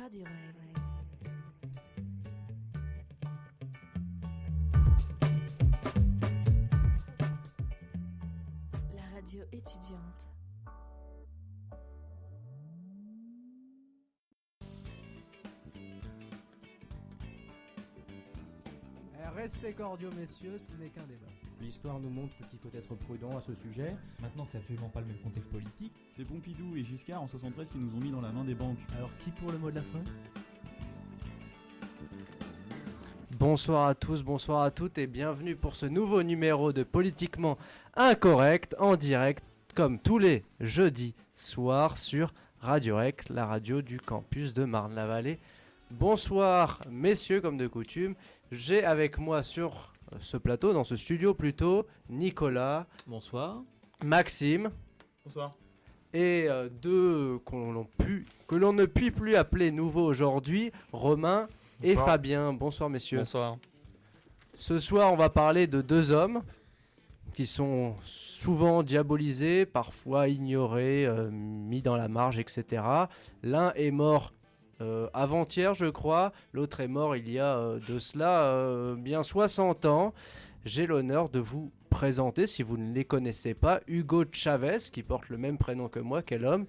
Radio Rec. La radio étudiante. Restez cordiaux, messieurs, ce n'est qu'un débat. L'histoire nous montre qu'il faut être prudent à ce sujet. Maintenant, c'est absolument pas le même contexte politique. C'est Pompidou et Giscard en 73 qui nous ont mis dans la main des banques. Alors, qui pour le mot de la fin ? Bonsoir à tous, bonsoir à toutes et bienvenue pour ce nouveau numéro de Politiquement Incorrect en direct comme tous les jeudis soirs sur Radio Rec, la radio du campus de Marne-la-Vallée. Bonsoir messieurs, comme de coutume, j'ai avec moi sur ce plateau, dans ce studio plutôt, Nicolas. Bonsoir. Maxime. Bonsoir. Et deux que l'on ne puis plus appeler nouveaux aujourd'hui, Romain et Fabien. Bonsoir messieurs. Bonsoir. Ce soir, on va parler de deux hommes qui sont souvent diabolisés, parfois ignorés, mis dans la marge, etc. L'un est mort avant-hier, je crois. L'autre est mort il y a de cela bien 60 ans. J'ai l'honneur de vous présenter, si vous ne les connaissez pas, Hugo Chavez, qui porte le même prénom que moi, quel homme,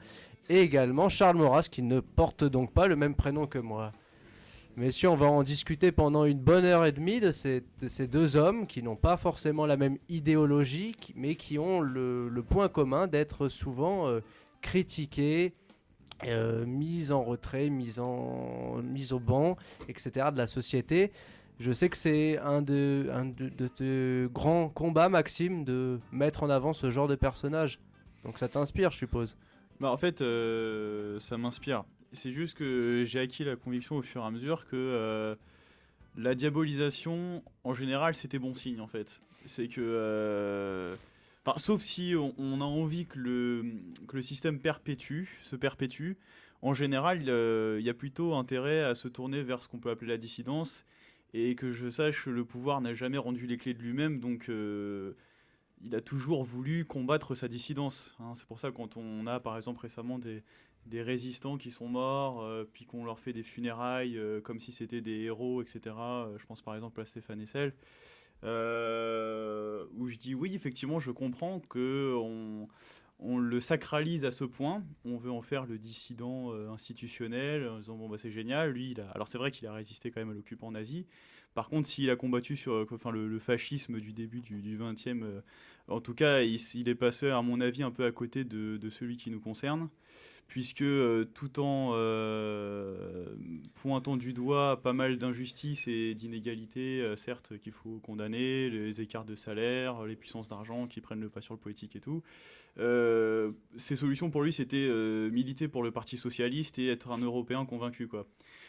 et également Charles Maurras, qui ne porte donc pas le même prénom que moi. Messieurs, on va en discuter pendant une bonne heure et demie de ces deux hommes qui n'ont pas forcément la même idéologie, mais qui ont le point commun d'être souvent critiqués, mis en retrait, mis au banc, etc. de la société. Je sais que c'est un de tes grands combats, Maxime, de mettre en avant ce genre de personnage. Donc ça t'inspire, je suppose. En fait, ça m'inspire. C'est juste que j'ai acquis la conviction au fur et à mesure que la diabolisation, en général, c'était bon signe, en fait. C'est que... sauf si on a envie que le système se perpétue, en général, il y a plutôt intérêt à se tourner vers ce qu'on peut appeler la dissidence. Et que je sache, le pouvoir n'a jamais rendu les clés de lui-même, donc il a toujours voulu combattre sa dissidence. Hein. C'est pour ça que quand on a, par exemple, récemment des résistants qui sont morts, puis qu'on leur fait des funérailles comme si c'était des héros, etc. Je pense par exemple à Stéphane Hessel, où je dis oui, effectivement, je comprends qu'on le sacralise à ce point, on veut en faire le dissident institutionnel, en disant bon c'est génial, lui alors c'est vrai qu'il a résisté quand même à l'occupant nazi, par contre s'il a combattu sur le fascisme du début du 20e, en tout cas il est passé à mon avis un peu à côté de celui qui nous concerne, puisque tout en pointant du doigt pas mal d'injustices et d'inégalités, certes qu'il faut condamner, les écarts de salaire, les puissances d'argent qui prennent le pas sur le politique et tout, ses solutions pour lui c'était militer pour le Parti Socialiste et être un Européen convaincu, quoi.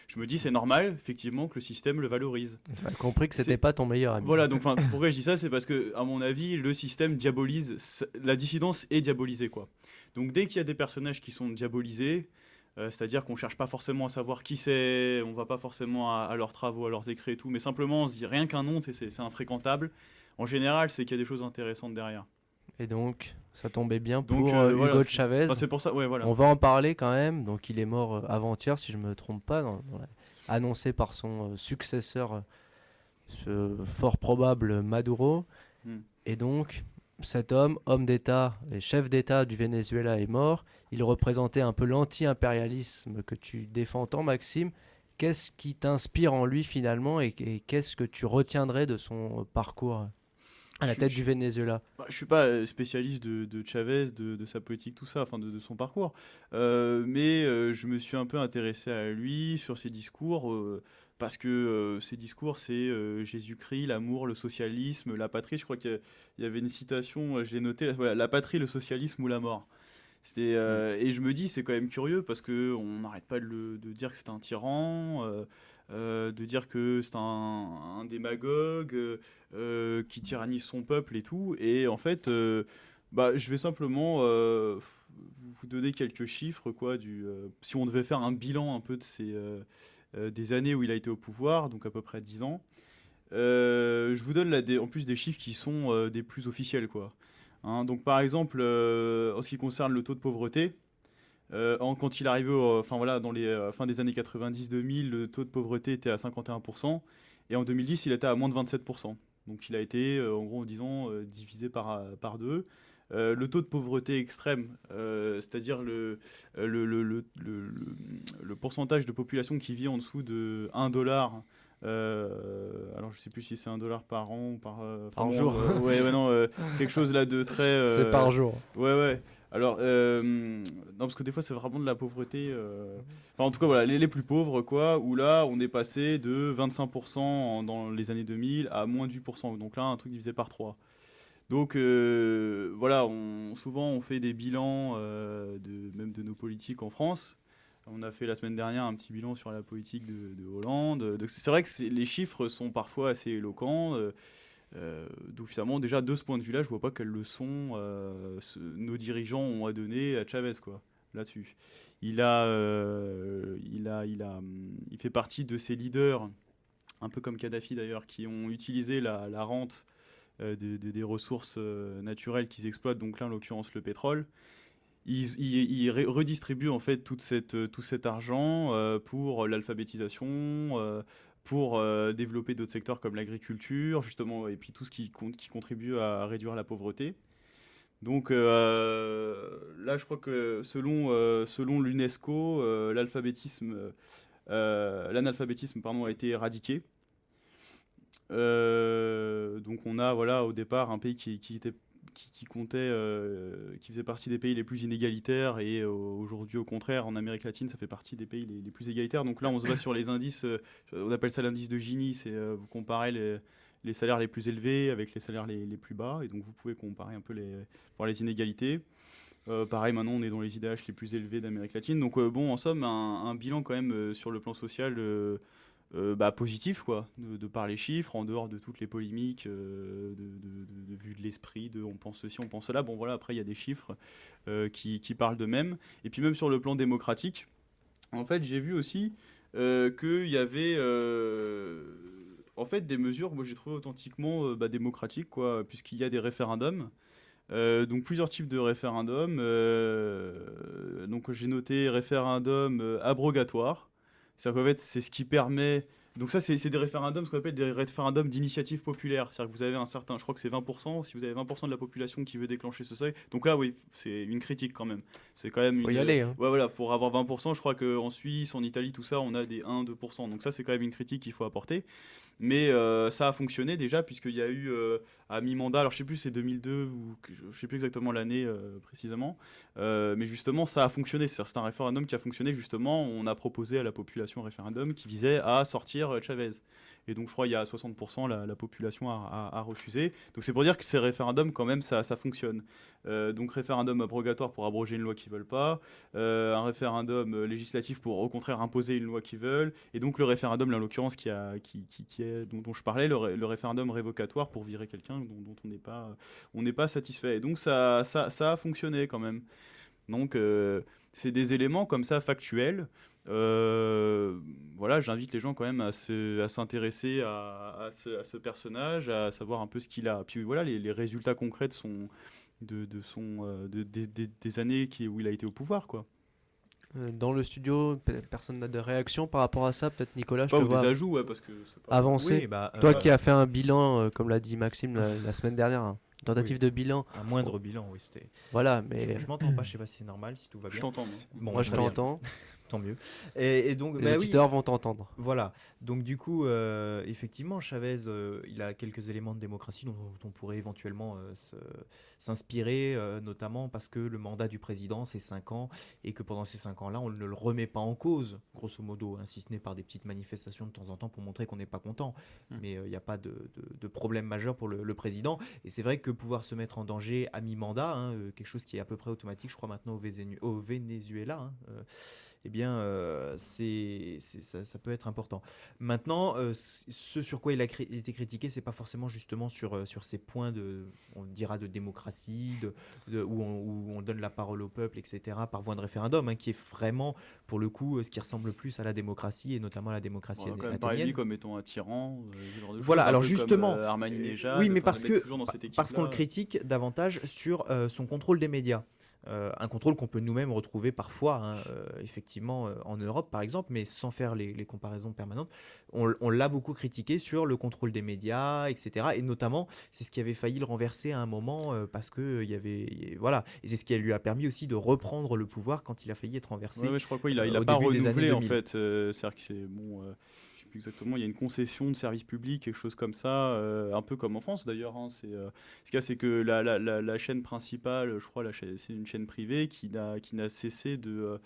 Je me dis c'est normal effectivement que le système le valorise. Tu as compris que c'était pas ton meilleur ami. Voilà, donc pourquoi je dis ça, c'est parce que à mon avis le système diabolise, la dissidence est diabolisée, quoi. Donc dès qu'il y a des personnages qui sont diabolisés, c'est-à-dire qu'on cherche pas forcément à savoir qui c'est, on va pas forcément à leurs travaux, à leurs écrits et tout, mais simplement on se dit rien qu'un nom, c'est infréquentable. En général, c'est qu'il y a des choses intéressantes derrière. Et donc, ça tombait bien pour Hugo voilà, Chavez. C'est pour ça, ouais, voilà. On va en parler quand même. Donc, il est mort avant-hier, si je ne me trompe pas, annoncé par son successeur, ce fort probable Maduro. Et donc, cet homme d'État et chef d'État du Venezuela est mort. Il représentait un peu l'anti-impérialisme que tu défends tant, Maxime. Qu'est-ce qui t'inspire en lui finalement et qu'est-ce que tu retiendrais de son parcours à la tête du Venezuela? Je suis pas spécialiste de Chavez, de sa politique, tout ça, enfin de son parcours, mais je me suis un peu intéressé à lui sur ses discours, parce que ses discours c'est Jésus-Christ, l'amour, le socialisme, la patrie. Je crois qu'il y avait une citation, je l'ai notée, voilà, la patrie, le socialisme ou la mort. Et je me dis c'est quand même curieux parce qu'on n'arrête pas de dire que c'est un tyran, de dire que c'est un démagogue qui tyrannise son peuple et tout. Et en fait, je vais simplement vous donner quelques chiffres, quoi, si on devait faire un bilan un peu de des années où il a été au pouvoir, donc à peu près 10 ans. Je vous donne là en plus des chiffres qui sont des plus officiels, quoi. Hein, donc par exemple, en ce qui concerne le taux de pauvreté, Quand il est arrivé dans les fin des années 90-2000, le taux de pauvreté était à 51%, et en 2010, il était à moins de 27%. Donc il a été, en gros, disons, divisé par deux. Le taux de pauvreté extrême, c'est-à-dire le pourcentage de population qui vit en dessous de 1 dollar. Alors je sais plus si c'est 1 dollar par an ou par jour. Quelque chose là de très. C'est par jour. Ouais. Alors, non, parce que des fois, c'est vraiment de la pauvreté. Enfin, en tout cas, voilà, les plus pauvres, quoi, où là, on est passé de 25% dans les années 2000 à moins de 8%. Donc là, un truc divisé par 3. Donc, voilà, souvent, on fait des bilans même de nos politiques en France. On a fait la semaine dernière un petit bilan sur la politique de Hollande. Donc, c'est vrai que les chiffres sont parfois assez éloquents. Donc finalement, déjà de ce point de vue-là, je vois pas quelle leçon nos dirigeants ont à donner à Chavez, quoi, là-dessus. Il fait partie de ces leaders, un peu comme Kadhafi d'ailleurs, qui ont utilisé la rente des ressources naturelles qu'ils exploitent, donc là en l'occurrence le pétrole. Ils redistribuent en fait tout cet argent pour l'alphabétisation, pour développer d'autres secteurs comme l'agriculture, justement, et puis tout ce qui contribue à réduire la pauvreté. Donc là, je crois que selon l'UNESCO, l'analphabétisme a été éradiqué. Donc on a au départ un pays qui faisait partie des pays les plus inégalitaires, et aujourd'hui au contraire en Amérique latine ça fait partie des pays les plus égalitaires. Donc là on se base sur les indices, on appelle ça l'indice de Gini, c'est vous comparez les salaires les plus élevés avec les salaires les plus bas, et donc vous pouvez comparer un peu pour les inégalités. Pareil, maintenant on est dans les IDH les plus élevés d'Amérique latine. Donc en somme un bilan quand même sur le plan social positif, quoi, de par les chiffres, en dehors de toutes les polémiques de vue de l'esprit, on pense ceci, on pense cela. Bon voilà, après il y a des chiffres qui parlent d'eux-mêmes. Et puis même sur le plan démocratique, en fait j'ai vu aussi qu'il y avait en fait des mesures, moi j'ai trouvé authentiquement démocratiques, quoi, puisqu'il y a des référendums. Donc plusieurs types de référendums. Donc j'ai noté référendum abrogatoire. C'est-à-dire qu'en fait, c'est ce qui permet... Donc ça, c'est des référendums, ce qu'on appelle des référendums d'initiative populaire. C'est-à-dire que vous avez je crois que c'est 20%, si vous avez 20% de la population qui veut déclencher ce seuil. Donc là, oui, c'est une critique quand même. C'est quand même faut y aller. Ouais, voilà, pour avoir 20%, je crois qu'en Suisse, en Italie, tout ça, on a des 1-2%. Donc ça, c'est quand même une critique qu'il faut apporter. Mais ça a fonctionné déjà, puisqu'il y a eu à mi-mandat, alors je sais plus c'est 2002 ou je sais plus exactement l'année précisément, mais justement ça a fonctionné. C'est un référendum qui a fonctionné, justement. On a proposé à la population un référendum qui visait à sortir Chavez. Et donc je crois il y a 60% la population a refusé. Donc c'est pour dire que ces référendums quand même ça fonctionne. Donc référendum abrogatoire pour abroger une loi qu'ils veulent pas, un référendum législatif pour au contraire imposer une loi qu'ils veulent, et donc le référendum là, en l'occurrence dont je parlais, le référendum révocatoire pour virer quelqu'un dont on n'est pas satisfait. Et donc ça a fonctionné quand même. Donc c'est des éléments comme ça factuels. Voilà, j'invite les gens quand même à s'intéresser à ce personnage, à savoir un peu ce qu'il a. Puis voilà, les résultats concrets des années où il a été au pouvoir, quoi. Dans le studio, personne n'a de réaction par rapport à ça. Peut-être Nicolas, je te Des vois ajouts, ouais, parce que c'est pas... avancer. Oui, Toi qui as fait un bilan, comme l'a dit Maxime la semaine dernière, une tentative de bilan. Un moindre bilan, oui. C'était... Voilà, mais... Je m'entends pas, je sais pas si c'est normal, si tout va bien. Je t'entends. Moi, je t'entends. Tant mieux. Et donc, les auditeurs vont t'entendre. Voilà. Donc du coup, effectivement, Chavez, il a quelques éléments de démocratie dont on pourrait éventuellement s'inspirer, notamment parce que le mandat du président, c'est 5 ans, et que pendant ces 5 ans-là, on ne le remet pas en cause, grosso modo, si ce n'est par des petites manifestations de temps en temps pour montrer qu'on n'est pas content. Mais il n'y a pas de problème majeur pour le président. Et c'est vrai que pouvoir se mettre en danger à mi-mandat, quelque chose qui est à peu près automatique, je crois maintenant au Venezuela, eh bien, ça peut être important. Maintenant, ce sur quoi il a été critiqué, c'est pas forcément justement sur ces points on dira de démocratie, où on donne la parole au peuple, etc., par voie de référendum, qui est vraiment, pour le coup, ce qui ressemble le plus à la démocratie, et notamment à la démocratie athénienne. Par lui comme étant un tyran. Voilà, alors justement, Armani Nejad, oui, mais parce qu'on le critique davantage sur son contrôle des médias. Un contrôle qu'on peut nous-mêmes retrouver parfois, hein, effectivement, en Europe par exemple, mais sans faire les comparaisons permanentes. On l'a beaucoup critiqué sur le contrôle des médias, etc. Et notamment, c'est ce qui avait failli le renverser à un moment, parce que voilà, et c'est ce qui lui a permis aussi de reprendre le pouvoir quand il a failli être renversé. Ouais, je crois qu'il a au pas début des années renouvelé en 2000. fait. C'est-à-dire que c'est bon. Je sais plus exactement. Il y a une concession de service public, quelque chose comme ça, un peu comme en France d'ailleurs. Hein, ce qu'il y a, c'est que la chaîne principale, je crois, c'est une chaîne privée qui n'a cessé de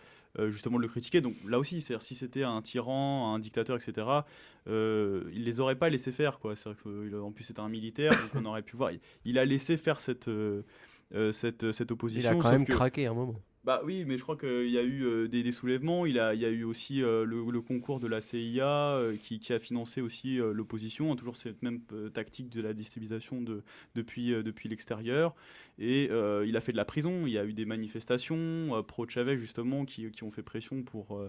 justement de le critiquer. Donc là aussi, c'est-à-dire si c'était un tyran, un dictateur, etc. Il les aurait pas laissé faire, quoi. C'est-à-dire que, en plus c'était un militaire, donc on aurait pu voir. Il a laissé faire cette opposition. Il a quand sauf même que- craqué un moment. Bah oui, mais je crois qu'il y a eu des soulèvements. Il y a eu aussi le concours de la CIA qui a financé aussi l'opposition, hein, toujours cette même tactique de la déstabilisation depuis l'extérieur. Et il a fait de la prison. Il y a eu des manifestations pro-Chavez justement qui ont fait pression pour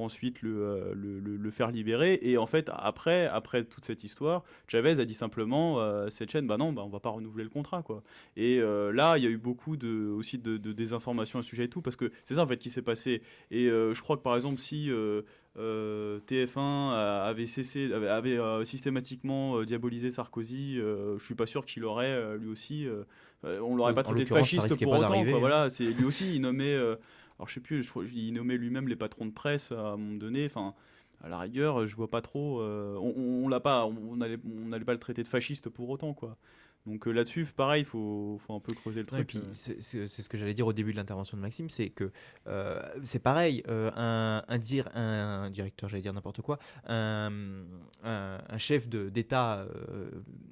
ensuite le faire libérer. Et en fait, après toute cette histoire, Chavez a dit simplement cette chaîne, bah non, bah on va pas renouveler le contrat, quoi. Et là, il y a eu beaucoup aussi de désinformation à ce sujet et tout, parce que c'est ça en fait qui s'est passé. Et je crois que par exemple, si TF1 avait systématiquement diabolisé Sarkozy, je suis pas sûr qu'il aurait lui aussi, on l'aurait pas En traité de l'occurrence, ça fasciste risquait pour pas autant, d'arriver, quoi. hein. Voilà, c'est lui aussi, il nommait. Alors je sais plus, il nommait lui-même les patrons de presse à un moment donné. Enfin, à la rigueur, je vois pas trop. On l'a pas, on allait pas le traiter de fasciste pour autant, quoi. Donc là-dessus, pareil, faut un peu creuser le Ouais, et truc. puis c'est ce que j'allais dire au début de l'intervention de Maxime, c'est que c'est pareil, un directeur, j'allais dire n'importe quoi, un chef d'État,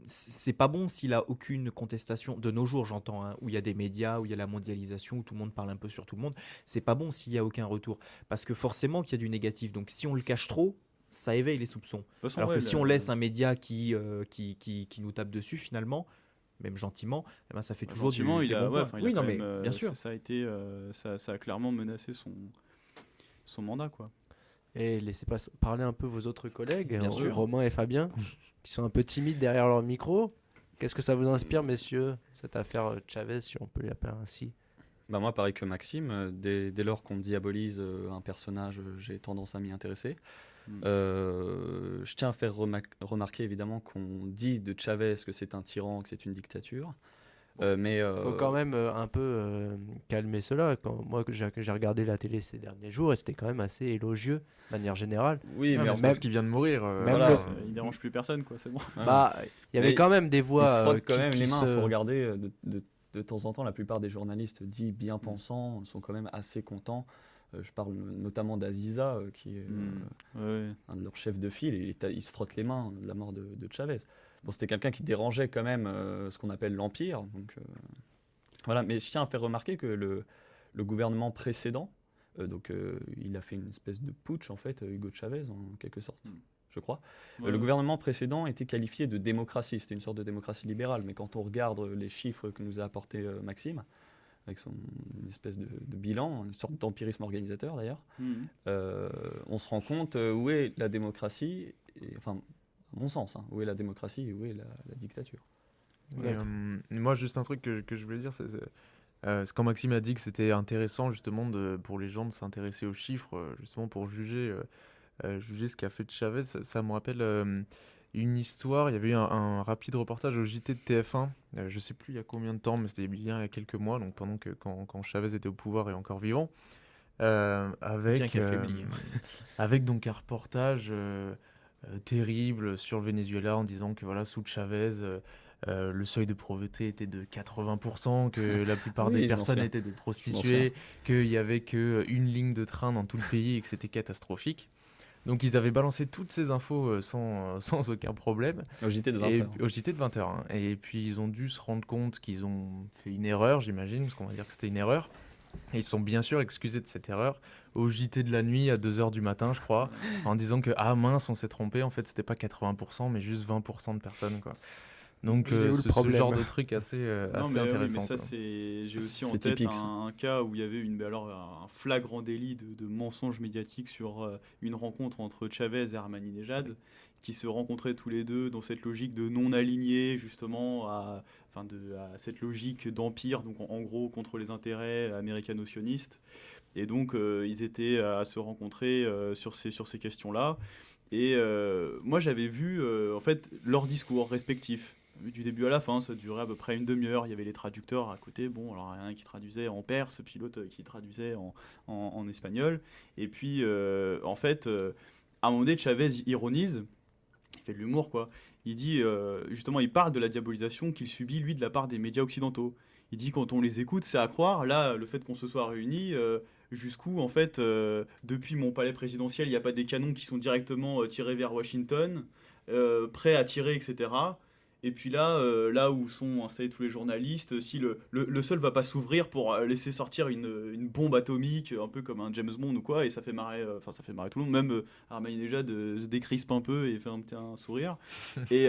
c'est pas bon s'il a aucune contestation, de nos jours j'entends, hein, où il y a des médias, où il y a la mondialisation, où tout le monde parle un peu sur tout le monde, c'est pas bon s'il y a aucun retour, parce que forcément qu'il y a du négatif, donc si on le cache trop, ça éveille les soupçons. De toute façon, Alors ouais, que si on laisse un média qui nous tape dessus finalement, même gentiment, eh ben, ça fait toujours gentiment, des bons points. enfin, il a Oui, non, quand mais même, bien sûr. ça a été, ça a clairement menacé son mandat, quoi. Et laissez parler un peu vos autres collègues, Bien sûr. Romain et Fabien, qui sont un peu timides derrière leur micro. Qu'est-ce que ça vous inspire, messieurs, cette affaire Chavez, si on peut l'appeler ainsi? Bah moi, pareil que Maxime, dès lors qu'on diabolise un personnage, j'ai tendance à m'y intéresser. Je tiens à faire remarquer évidemment qu'on dit de Chavez que c'est un tyran, que c'est une dictature. Mais Faut quand même un peu calmer cela. Moi, j'ai regardé la télé ces derniers jours et c'était quand même assez élogieux, de manière générale. oui, mais mais en même- Parce qu'il vient de mourir. même voilà. le- Il dérange plus personne, quoi, c'est bon. Bah, il y avait Mais quand même des il se voix frotte quand qui- même qui les mains. Il se- faut regarder de temps en temps, la plupart des journalistes dits bien pensants sont quand même assez contents. Je parle notamment d'Aziza, qui est Ouais. un de leurs chefs de file, et il se frotte les mains de la mort de Chavez. Bon, c'était quelqu'un qui dérangeait quand même ce qu'on appelle l'Empire. Donc, voilà. Mais je tiens à faire remarquer que le gouvernement précédent, il a fait une espèce de putsch, en fait, Hugo Chavez, en quelque sorte, je crois. Ouais. Le gouvernement précédent était qualifié de démocratie, c'était une sorte de démocratie libérale, mais quand on regarde les chiffres que nous a apporté Maxime, avec une espèce de bilan, une sorte d'empirisme organisateur d'ailleurs, Mhm. on se rend compte où est la démocratie, enfin, à mon sens, hein, où est la démocratie et où est la dictature. Moi, juste un truc que je voulais dire, c'est quand Maxime a dit que c'était intéressant justement pour les gens de s'intéresser aux chiffres, justement pour juger ce qu'a fait Chavez, ça me rappelle une histoire. Il y avait eu un rapide reportage au JT de TF1, je sais plus il y a combien de temps, mais c'était bien il y a quelques mois, donc quand Chavez était au pouvoir et encore vivant, Bien avec qu'affaibli. avec donc un reportage terrible sur le Venezuela en disant que voilà, sous Chavez, le seuil de pauvreté était de 80%, que la plupart Oui, des je m'en personnes souviens. étaient des Je m'en prostituées, qu'il y avait qu'une ligne de train dans tout le pays et que c'était catastrophique. Donc ils avaient balancé toutes ces infos sans aucun problème. Au JT de 20 Et, heures. au JT de 20h. Hein. Et puis ils ont dû se rendre compte qu'ils ont fait une erreur, j'imagine, parce qu'on va dire que c'était une erreur. Et ils sont bien sûr excusés de cette erreur au JT de la nuit à 2h du matin, je crois, en disant que ah mince, on s'est trompé, en fait c'était pas 80%, mais juste 20% de personnes, quoi. Donc Il est où le ce problème genre de truc assez, Non, assez mais oui, intéressant. mais ça, quoi. j'ai aussi en C'est tête typique, ça. un cas où il y avait un flagrant délit de mensonge médiatique sur une rencontre entre Chavez et Ahmadinejad, qui se rencontraient tous les deux dans cette logique de non-aligné, justement, à cette logique d'empire, donc en gros contre les intérêts américano-sionistes. Et donc, ils étaient à se rencontrer sur ces questions-là. Et moi, j'avais vu, en fait, leurs discours respectifs. Du début à la fin, ça durait à peu près une demi-heure. Il y avait les traducteurs à côté. Bon, alors il y en a un qui traduisait en perse, puis l'autre qui traduisait en espagnol. Et puis, en fait, à un moment donné, Chavez ironise. Il fait de l'humour, quoi. Il dit, justement, il parle de la diabolisation qu'il subit, lui, de la part des médias occidentaux. Il dit, quand on les écoute, c'est à croire. Là, le fait qu'on se soit réunis, jusqu'où, en fait, depuis mon palais présidentiel, il n'y a pas des canons qui sont directement tirés vers Washington, prêts à tirer, etc. Et puis là, là où sont installés tous les journalistes, si le sol va pas s'ouvrir pour laisser sortir une bombe atomique, un peu comme un James Bond ou quoi, et ça fait marrer, ça fait marrer tout le monde. Même Ahmadinejad se décrispe un peu et fait un sourire. Et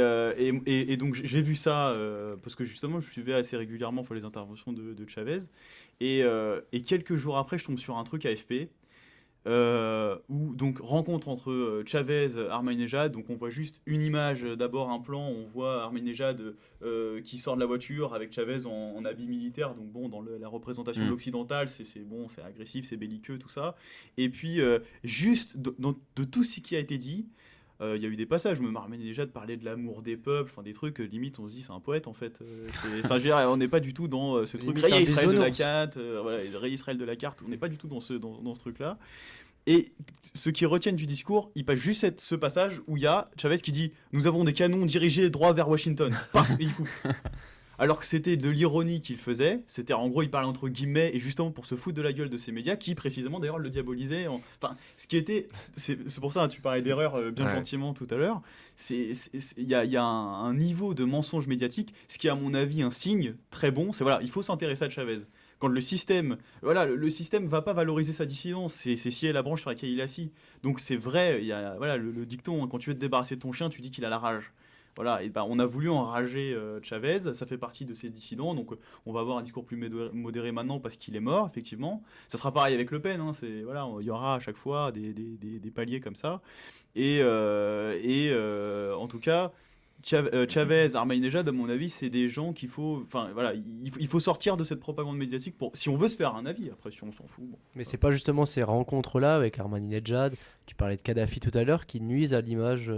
donc j'ai vu ça parce que justement je suivais assez régulièrement les interventions de Chavez. Et quelques jours après, je tombe sur un truc AFP. Où donc rencontre entre Chavez et Ahmadinejad, donc on voit juste une image, d'abord un plan, on voit Ahmadinejad qui sort de la voiture avec Chavez en habit militaire, donc bon, dans la représentation de l'occidental, c'est bon, c'est agressif, c'est belliqueux, tout ça. Et puis juste de tout ce qui a été dit, il y a eu des passages où Ahmadinejad parlait de l'amour des peuples, enfin des trucs limite on se dit c'est un poète en fait. Enfin je veux dire, on n'est pas du tout dans ce truc Limite un Israël de la bisounours. carte, voilà, Israël de la carte, on n'est pas du tout dans ce truc là. Et ceux qui retiennent du discours, il passe juste ce passage où il y a Chavez qui dit « Nous avons des canons dirigés droit vers Washington. » Paf, et il coupe. Alors que c'était de l'ironie qu'il faisait, c'était en gros il parlait entre guillemets et justement pour se foutre de la gueule de ces médias qui précisément d'ailleurs le diabolisaient. Enfin, ce qui était, c'est pour ça tu parlais d'erreur bien gentiment tout à l'heure. Il y a un niveau de mensonge médiatique, ce qui est à mon avis un signe très bon. C'est voilà, il faut s'intéresser à Chavez. Quand le système, voilà, le système va pas valoriser sa dissidence, c'est scier la branche sur laquelle il est assis. Donc c'est vrai, il y a voilà le dicton, hein, quand tu veux te débarrasser de ton chien, tu dis qu'il a la rage. Voilà, et on a voulu enrager Chavez, ça fait partie de ces dissidents, donc on va avoir un discours plus modéré maintenant parce qu'il est mort, effectivement. Ça sera pareil avec Le Pen, hein, voilà, il y aura à chaque fois des paliers comme ça. Et en tout cas, Chavez, Ahmadinejad, à mon avis, c'est des gens qu'il faut, enfin voilà, il faut sortir de cette propagande médiatique si on veut se faire un avis. Après, si on s'en fout. Bon. Mais c'est pas justement ces rencontres-là avec Ahmadinejad, tu parlais de Kadhafi tout à l'heure, qui nuisent à l'image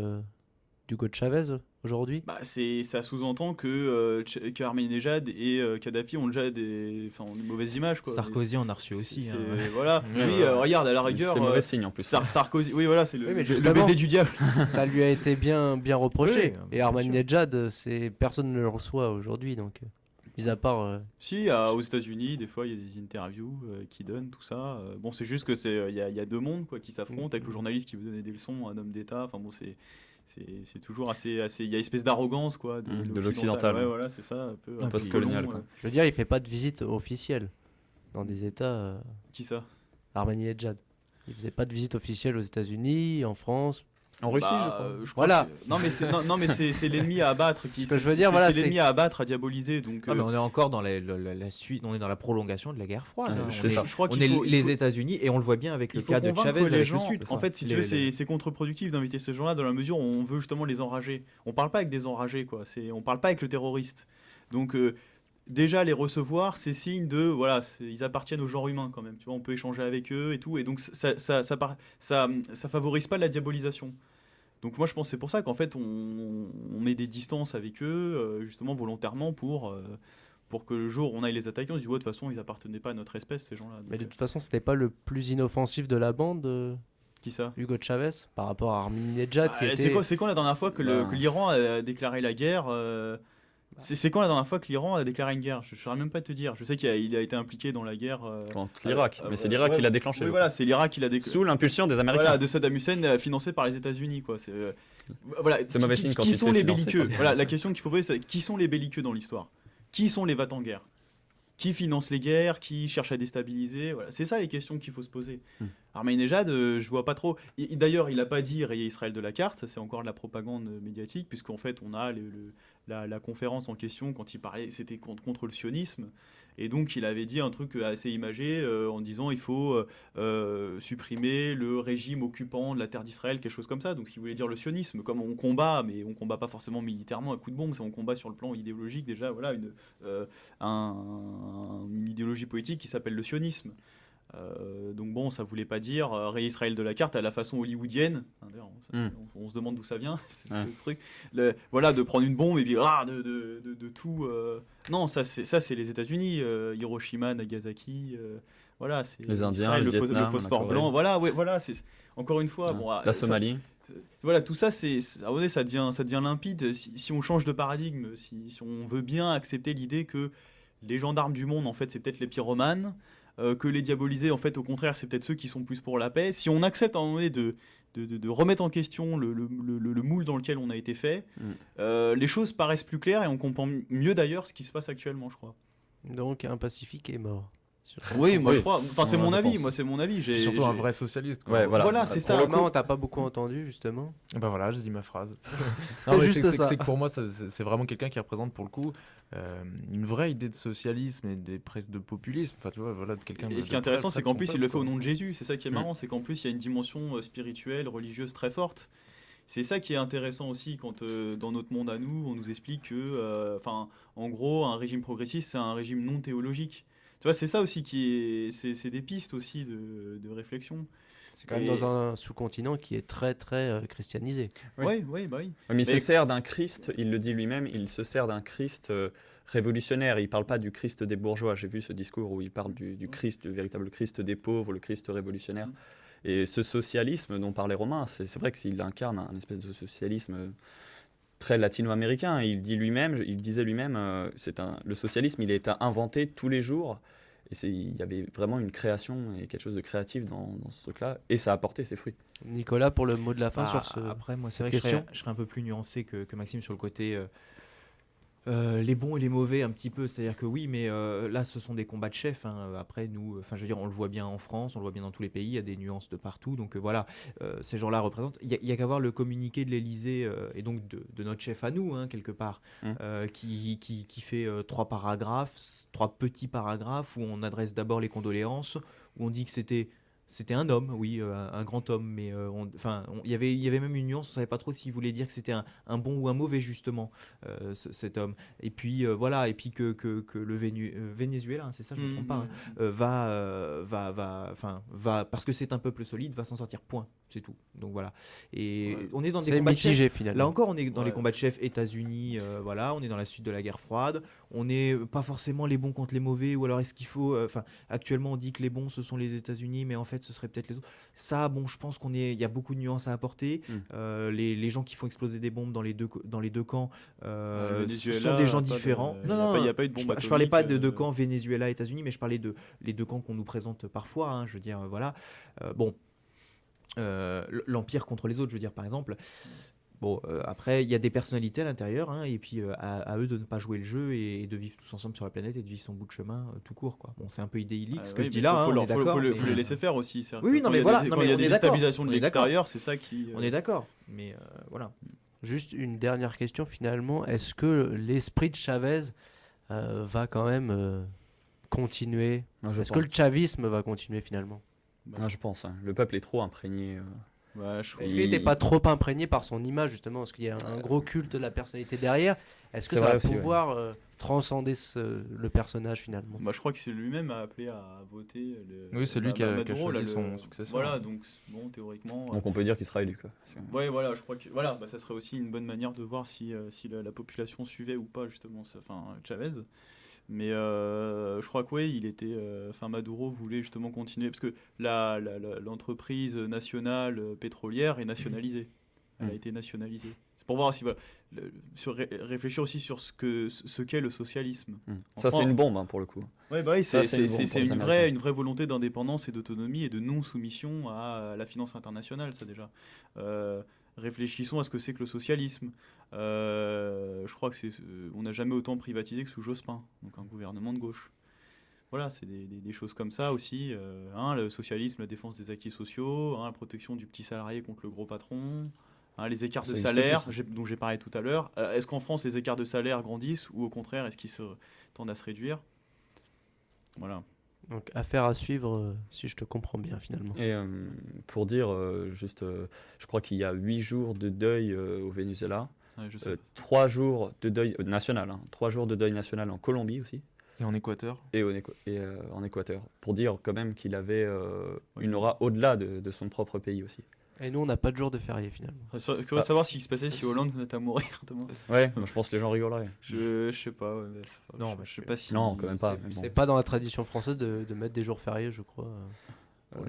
d'Hugo Chavez aujourd'hui? Bah, ça sous-entend que Ahmadinejad et Kadhafi ont déjà des mauvaises images. Quoi. Sarkozy en a reçu aussi. Hein. Voilà. Ouais, oui, regarde, à la rigueur. C'est mauvais signe en plus. Sarkozy, oui, voilà, c'est Oui, mais le justement, baiser du diable. Ça lui a été bien reproché. Oui, Et bien Ahmadinejad, personne ne le reçoit aujourd'hui, donc mis à part. Si, aux États-Unis, des fois, il y a des interviews qui donnent tout ça. Bon, c'est juste que il y a deux mondes quoi, qui s'affrontent avec le journaliste qui veut donner des leçons à un homme d'État. Enfin bon, c'est toujours assez. Il y a une espèce d'arrogance quoi, de l'occidental. Ouais, voilà, c'est ça, un peu. Un post-colonial, colon, quoi. Je veux dire, il fait pas de visite officielle dans des États. Qui ça? Ahmadinejad. Il faisait pas de visite officielle aux États-Unis, en France. En Russie, Bah, je crois. crois Voilà. que non, mais c'est l'ennemi à abattre qui. Ce que je veux dire, voilà, c'est l'ennemi à abattre, à diaboliser. Donc. Ah, mais on est encore dans la suite, on est dans la prolongation de la guerre froide. Ouais, hein. c'est On est- ça. Je crois On qu'il est faut- il les faut- États-Unis et on le voit bien avec Il le faut cas de convaincre Chavez les avec gens. le Sud. En fait, si tu veux, c'est contre-productif d'inviter ces gens-là dans la mesure où on veut justement les enrager. On parle pas avec des enragés, quoi. On parle pas avec le terroriste. Donc déjà les recevoir, c'est signe de voilà, ils appartiennent au genre humain quand même. Tu vois, on peut échanger avec eux et tout. Et donc ça favorise pas la diabolisation. Donc moi je pense que c'est pour ça qu'en fait on met des distances avec eux justement volontairement pour que le jour où on aille les attaquer, on se dit ouais, de toute façon ils appartenaient pas à notre espèce ces gens-là. Mais de Donc, toute façon, c'était pas le plus inoffensif de la bande, qui ça? Hugo Chavez, par rapport à Ahmadinejad qui Ah, était. c'est quand la dernière fois que Bah. que l'Iran a déclaré la guerre c'est quand la dernière fois que l'Iran a déclaré une guerre? Je ne saurais même pas te dire. Je sais qu'il a été impliqué dans la guerre. Contre l'Irak. Mais c'est l'Irak qui l'a déclenché. Oui, je voilà, c'est l'Irak qui l'a déclenché. Sous l'impulsion des Américains. Voilà, de Saddam Hussein, financé par les États-Unis, quoi. Voilà. C'est mauvais signe quand qui il se sont fait les financer belliqueux? par des- Voilà, la question qu'il faut poser, c'est qui sont les belliqueux dans l'histoire? Qui sont les va-t-en-guerre? qui finance les guerres, qui cherche à déstabiliser. Voilà. C'est ça les questions qu'il faut se poser. Ahmadinejad, je vois pas trop. D'ailleurs, il n'a pas dit rayer Israël de la carte, ça c'est encore de la propagande médiatique, puisqu'en fait, on a la conférence en question, quand il parlait, c'était contre le sionisme. Et donc, il avait dit un truc assez imagé en disant il faut supprimer le régime occupant de la terre d'Israël, quelque chose comme ça. Donc, il voulait dire le sionisme, comme on combat, mais on combat pas forcément militairement à coup de bombe, c'est on combat sur le plan idéologique déjà, voilà, une idéologie politique qui s'appelle le sionisme. Donc bon, ça voulait pas dire rayer Israël de la carte à la façon hollywoodienne. D'ailleurs, on se demande d'où ça vient, ce truc. Voilà, de prendre une bombe et puis de tout. Non, ça c'est les États-Unis, Hiroshima, Nagasaki. Voilà, c'est les Indiens, Israël, le Vietnam, le phosphore blanc. Voilà, ouais, voilà. C'est encore une fois. Bon, la Somalie. Voilà, tout ça, ça devient limpide. Si on change de paradigme, si on veut bien accepter l'idée que les gendarmes du monde, en fait, c'est peut-être les pyromanes. Que les diabolisés, en fait, au contraire, c'est peut-être ceux qui sont plus pour la paix. Si on accepte à un moment donné de remettre en question le moule dans lequel on a été fait, les choses paraissent plus claires et on comprend mieux d'ailleurs ce qui se passe actuellement, je crois. Donc un pacifique est mort. Oui, moi je crois. Enfin, c'est mon avis. Moi, c'est mon avis. Surtout un vrai socialiste. Quoi. Ouais, voilà, c'est ça. Non, on t'a pas beaucoup entendu justement. Bah voilà, j'ai dit ma phrase. C'était juste ça. C'est que pour moi, c'est vraiment quelqu'un qui représente pour le coup une vraie idée de socialisme et presque de populisme. Enfin, tu vois, voilà, quelqu'un. Et ce qui est intéressant, c'est qu'en plus, il le fait au nom de Jésus. C'est ça qui est marrant, c'est qu'en plus, il y a une dimension spirituelle, religieuse très forte. C'est ça qui est intéressant aussi quand dans notre monde à nous, on nous explique que, en gros, un régime progressiste, c'est un régime non théologique. Tu vois, c'est ça aussi c'est des pistes aussi de réflexion. C'est quand même dans un sous-continent qui est très très christianisé. Oui, bah oui. Mais il se sert d'un Christ, il le dit lui-même, il se sert d'un Christ révolutionnaire. Il ne parle pas du Christ des bourgeois. J'ai vu ce discours où il parle du Christ, le véritable Christ des pauvres, le Christ révolutionnaire. Et ce socialisme dont parlait Romain, c'est vrai qu'il incarne un espèce de socialisme très latino-américain. Il disait lui-même, le socialisme, il est inventé tous les jours. Et il y avait vraiment une création et quelque chose de créatif dans ce truc-là. Et ça a porté ses fruits. Nicolas, pour le mot de la fin sur ce. Après, moi, c'est vrai que je serais un peu plus nuancé que Maxime sur le côté les bons et les mauvais un petit peu. C'est-à-dire que oui, mais là, ce sont des combats de chefs. Hein. Après, nous, je veux dire, on le voit bien en France, on le voit bien dans tous les pays. Il y a des nuances de partout. Donc voilà, ces gens-là représentent. Il y a qu'à voir le communiqué de l'Élysée et donc de notre chef à nous, hein, quelque part, qui fait 3 petits paragraphes où on adresse d'abord les condoléances, où on dit que c'était un homme, oui, un grand homme, mais il y avait même une nuance, on ne savait pas trop s'il voulait dire que c'était un bon ou un mauvais, justement, cet homme. Et puis, voilà, et puis que le Venezuela, hein, c'est ça, je ne me trompe pas, va, parce que c'est un peuple solide, va s'en sortir, point, c'est tout. Donc voilà. Et on est dans des combats de chefs. Finalement. Là encore, on est dans les combats de chefs États-Unis, voilà, on est dans la suite de la guerre froide, on n'est pas forcément les bons contre les mauvais, ou alors est-ce qu'il faut... actuellement, on dit que les bons, ce sont les États-Unis, mais en fait, ce serait peut-être les autres. Ça, bon, je pense il y a beaucoup de nuances à apporter. Les gens qui font exploser des bombes dans les deux camps sont des gens différents. Non, il n'y a pas eu de bombe atomique. Je parlais pas de deux camps Venezuela, États-Unis, mais je parlais de les deux camps qu'on nous présente parfois. Hein, je veux dire, voilà. L'Empire contre les autres, je veux dire, par exemple. Bon, après, il y a des personnalités à l'intérieur, hein, et puis à eux de ne pas jouer le jeu et de vivre tous ensemble sur la planète et de vivre son bout de chemin tout court, quoi. Bon, c'est un peu idyllique ce que je dis là, on est d'accord. Il faut les laisser faire aussi. Oui, non, mais voilà. Quand il y a des déstabilisations de l'extérieur, c'est ça qui... On est d'accord, mais voilà. Juste une dernière question, finalement. Est-ce que l'esprit de Chavez va quand même continuer ? Est-ce que le chavisme va continuer, finalement ? Je pense. Hein. Le peuple est trop imprégné... Est-ce qu'il n'était pas trop imprégné par son image, justement, parce qu'il y a un gros culte de la personnalité derrière. Est-ce que ça va pouvoir transcender le personnage, finalement ? Je crois que c'est lui-même a appelé à voter. Oui, c'est lui qui a choisi son successeur. Voilà, donc bon, théoriquement... Donc on peut dire qu'il sera élu, quoi. Oui, voilà, je crois que ça serait aussi une bonne manière de voir si la population suivait ou pas, justement, Chavez. Mais je crois que oui, il était. Maduro voulait justement continuer parce que l'entreprise nationale pétrolière est nationalisée. Elle a été nationalisée. C'est pour voir si réfléchir aussi sur ce qu'est le socialisme. Ça c'est une bombe, hein, pour le coup. Ouais, bah oui, c'est une vraie volonté d'indépendance et d'autonomie et de non soumission à la finance internationale, ça déjà. Réfléchissons à ce que c'est que le socialisme. Je crois que on n'a jamais autant privatisé que sous Jospin, donc un gouvernement de gauche. Voilà, c'est des choses comme ça aussi. Le socialisme, la défense des acquis sociaux, la protection du petit salarié contre le gros patron, les écarts de Ça salaire existe dont j'ai parlé tout à l'heure. Est-ce qu'en France, les écarts de salaire grandissent ou au contraire, est-ce qu'ils tendent à se réduire? Voilà. Donc, affaire à suivre, si je te comprends bien, finalement. Et pour dire, je crois qu'il y a 8 jours de deuil au Venezuela, Ouais, je sais. 3 jours de deuil national, 3 jours de deuil national en Colombie aussi, Et en Équateur? et en Équateur. Pour dire quand même qu'il avait une aura au-delà de son propre pays aussi. Et nous, on n'a pas de jour de férié, finalement. Je voudrais savoir ce qui se passait si Hollande venait à mourir demain. Ouais, moi, je pense que les gens rigoleraient. Je sais pas. Non, je sais pas si. Non, quand même pas. C'est mais bon. c'est pas dans la tradition française de mettre des jours fériés, je crois.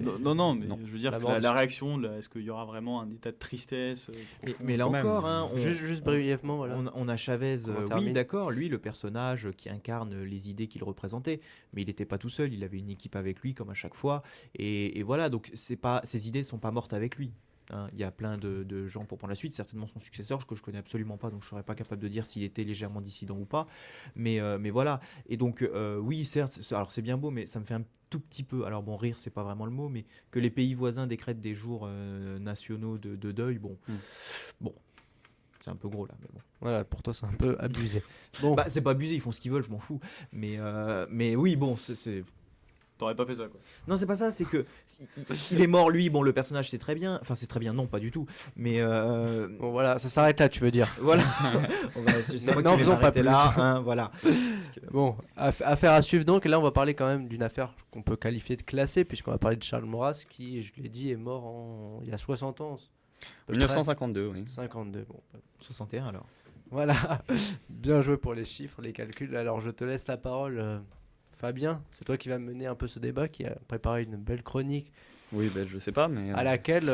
Non, mais Non. je veux dire La que mort la réaction, est-ce qu'il y aura vraiment un état de tristesse profond? Mais là quand même. encore, Juste brièvement, voilà. On a Chavez, On oui, termine. d'accord, lui, le personnage qui incarne les idées qu'il représentait, mais il n'était pas tout seul, il avait une équipe avec lui, comme à chaque fois, et voilà, donc ses idées ne sont pas mortes avec lui. Il y a plein de gens pour prendre la suite, certainement son successeur, que je connais absolument pas, donc je ne serais pas capable de dire s'il était légèrement dissident ou pas, mais voilà, et donc oui, certes, alors c'est bien beau, mais ça me fait un tout petit peu, alors bon, rire, c'est pas vraiment le mot, mais que les pays voisins décrètent des jours nationaux de deuil, bon, c'est un peu gros là, mais bon. Voilà, pour toi, c'est un peu abusé. Bon, Bah, c'est pas abusé, ils font ce qu'ils veulent, je m'en fous. Mais oui, bon, c'est. T'aurais pas fait ça, quoi. Non, c'est pas ça, c'est que il est mort, lui. Bon, le personnage, c'est très bien. Enfin, c'est très bien, non, pas du tout. Mais bon, voilà, ça s'arrête là, tu veux dire. voilà. C'est moi N'en qui vais faisons pas m'arrêter plus. là. Voilà. Parce que- Bon, affaire à suivre donc. Et là, on va parler quand même d'une affaire qu'on peut qualifier de classée, puisqu'on va parler de Charles Maurras, qui, je l'ai dit, est mort il y a 60 ans. à peu 1952, oui. près. 52, bon. 61 alors. Voilà, bien joué pour les chiffres, les calculs. Alors, je te laisse la parole, Fabien. C'est toi qui vas mener un peu ce débat, qui a préparé une belle chronique Oui, ben, je sais pas, mais. à laquelle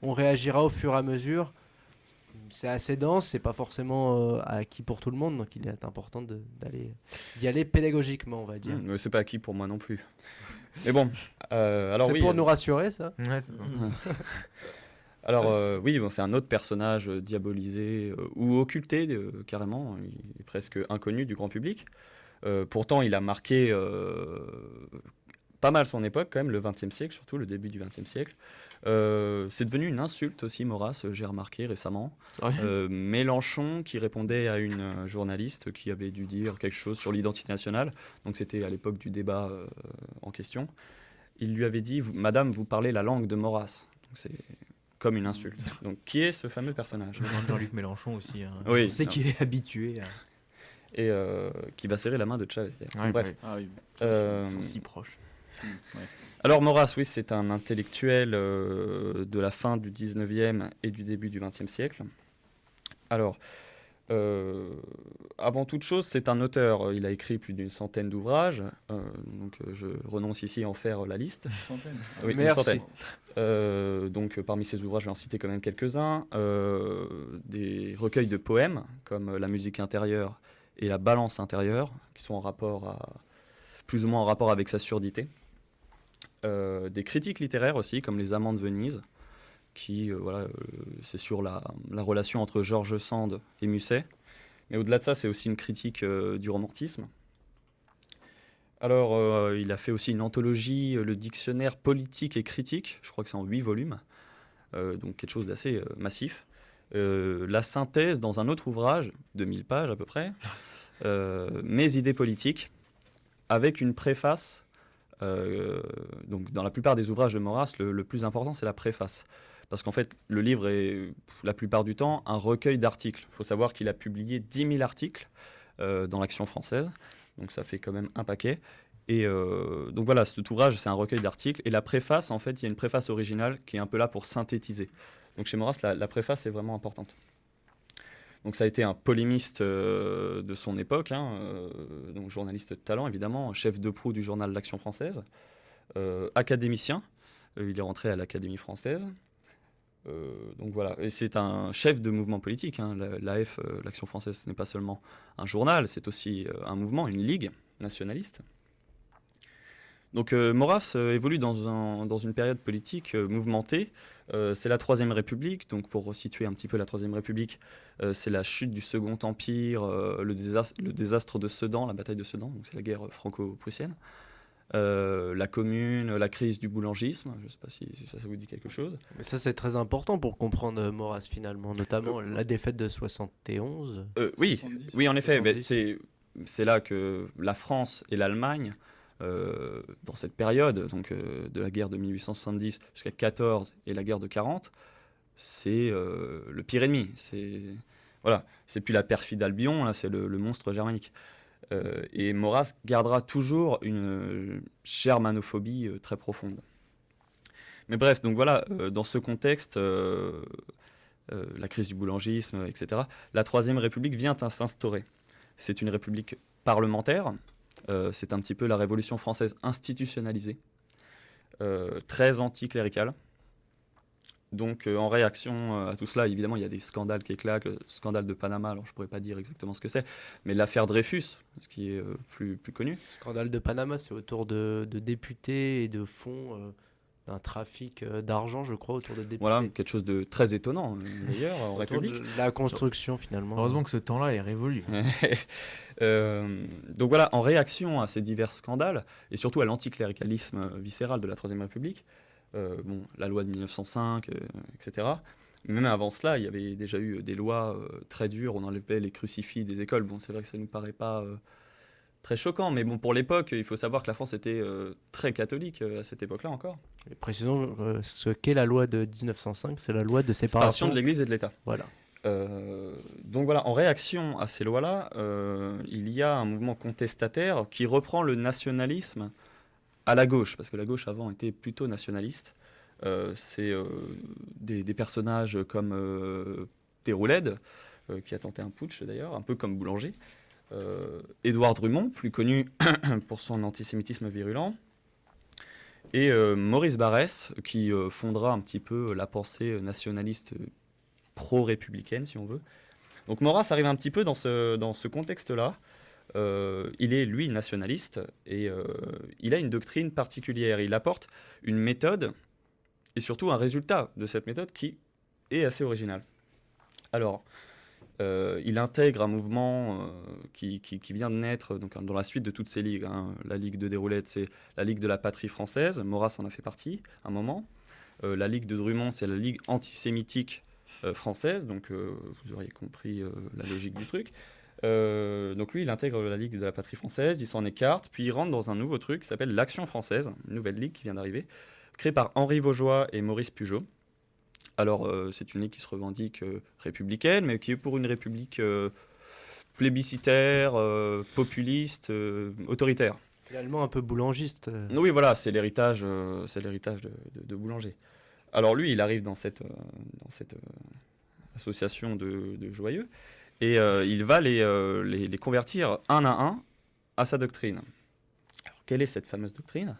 on réagira au fur et à mesure. C'est assez dense, c'est pas forcément acquis pour tout le monde, donc il est important d'y aller pédagogiquement, on va dire. Mais c'est pas acquis pour moi non plus. Mais bon, alors C'est oui. pour nous rassurer, ça. Ouais, c'est ça. Alors oui, bon, c'est un autre personnage diabolisé ou occulté carrément, il est presque inconnu du grand public. Pourtant, il a marqué pas mal son époque quand même, le XXe siècle, surtout le début du XXe siècle. C'est devenu une insulte aussi, Maurras, j'ai remarqué récemment. Mélenchon qui répondait à une journaliste qui avait dû dire quelque chose sur l'identité nationale, donc c'était à l'époque du débat en question. Il lui avait dit, Madame, vous parlez la langue de Maurras. Donc c'est comme une insulte. Donc qui est ce fameux personnage? Je demande Jean-Luc Mélenchon aussi. Oui, On sait non. qu'il est habitué. Et qui va serrer la main de Chavez. d'ailleurs. Ouais, Bref. ouais. Ah oui, Euh, ils sont si proches. Ouais. Alors Maurras, oui, c'est un intellectuel de la fin du 19e et du début du 20e siècle. Alors, avant toute chose, c'est un auteur. Il a écrit plus d'une centaine d'ouvrages. Donc je renonce ici à en faire la liste. Oui, une Merci. centaine. Donc parmi ces ouvrages, je vais en citer quand même quelques-uns. Des recueils de poèmes comme La musique intérieure et La balance intérieure, qui sont plus ou moins en rapport avec sa surdité. Des critiques littéraires aussi, comme Les Amants de Venise, qui, c'est sur la relation entre George Sand et Musset. Mais au-delà de ça, c'est aussi une critique du romantisme. Alors, il a fait aussi une anthologie, le dictionnaire politique et critique, je crois que c'est en 8 volumes, donc quelque chose d'assez massif. La synthèse dans un autre ouvrage, 2000 pages à peu près, Mes idées politiques, avec une préface. Donc dans la plupart des ouvrages de Maurras, le plus important, c'est la préface. Parce qu'en fait, le livre est, la plupart du temps, un recueil d'articles. Il faut savoir qu'il a publié 10 000 articles dans l'Action française. Donc ça fait quand même un paquet. Et donc voilà, cet ouvrage, c'est un recueil d'articles. Et la préface, en fait, il y a une préface originale qui est un peu là pour synthétiser. Donc chez Maurras, la préface est vraiment importante. Donc ça a été un polémiste de son époque, donc journaliste de talent évidemment, chef de proue du journal L'Action française, académicien, il est rentré à l'Académie française. Donc voilà, et c'est un chef de mouvement politique. L'AF, l'Action française, ce n'est pas seulement un journal, c'est aussi un mouvement, une ligue nationaliste. Donc Maurras évolue dans une période politique mouvementée. C'est la Troisième République, donc pour situer un petit peu la Troisième République, c'est la chute du Second Empire, le désastre de Sedan, la bataille de Sedan, donc c'est la guerre franco-prussienne. la Commune, la crise du boulangisme. Je ne sais pas si ça vous dit quelque chose. Mais ça, c'est très important pour comprendre Maurras, finalement, notamment la défaite de 71. Oui, 70. oui, en effet, mais 70. c'est là que la France et l'Allemagne, dans cette période, donc de la guerre de 1870 jusqu'à 14 et la guerre de 40, c'est le pire ennemi. Voilà, c'est plus la perfide Albion, là, c'est le monstre germanique. Et Maurras gardera toujours une germanophobie très profonde. Mais bref, donc voilà, dans ce contexte, la crise du boulangisme, etc., la Troisième République vient à s'instaurer. C'est une république parlementaire, c'est un petit peu la Révolution française institutionnalisée, très anticléricale. Donc en réaction à tout cela, évidemment, il y a des scandales qui éclatent, le scandale de Panama, alors je ne pourrais pas dire exactement ce que c'est, mais l'affaire Dreyfus, ce qui est plus connu. Le scandale de Panama, c'est autour de députés et de fonds d'un trafic d'argent, je crois, autour de députés. Voilà, quelque chose de très étonnant, d'ailleurs, en Autour République. de la construction, finalement. Heureusement que ce temps-là est révolu. Donc voilà, en réaction à ces divers scandales, et surtout à l'anticléricalisme viscéral de la Troisième République, la loi de 1905, etc. Mais même avant cela, il y avait déjà eu des lois très dures, on enlevait les crucifix des écoles. Bon, c'est vrai que ça ne nous paraît pas très choquant, mais bon, pour l'époque, il faut savoir que la France était très catholique à cette époque-là encore. Et précisons ce qu'est la loi de 1905, c'est la loi de Séparation séparation de l'Église et de l'État. Voilà. Donc voilà, en réaction à ces lois-là, il y a un mouvement contestataire qui reprend le nationalisme à la gauche, parce que la gauche avant était plutôt nationaliste. C'est des personnages comme Déroulède, qui a tenté un putsch d'ailleurs, un peu comme Boulanger. Édouard Drummond, plus connu pour son antisémitisme virulent. Et Maurice Barrès, qui fondera un petit peu la pensée nationaliste pro-républicaine, si on veut. Donc Maurras arrive un petit peu dans ce contexte-là. Il est, lui, nationaliste, et il a une doctrine particulière. Il apporte une méthode, et surtout un résultat de cette méthode qui est assez original. Alors, il intègre un mouvement qui vient de naître donc, dans la suite de toutes ces ligues. La Ligue de Déroulède, c'est la Ligue de la patrie française. Maurras en a fait partie, à un moment. La Ligue de Drummond, c'est la Ligue antisémitique française. Donc, vous auriez compris la logique du truc. Donc lui, il intègre la Ligue de la patrie française, il s'en écarte, puis il rentre dans un nouveau truc qui s'appelle l'Action française, une nouvelle ligue qui vient d'arriver, créée par Henri Vaugeois et Maurice Pugeot. Alors, c'est une ligue qui se revendique républicaine, mais qui est pour une république plébiscitaire, populiste, autoritaire. Finalement un peu boulangiste. Oui, voilà, c'est l'héritage de Boulanger. Alors lui, il arrive dans cette association de joyeux, et il va les convertir un à sa doctrine. Alors, quelle est cette fameuse doctrine ?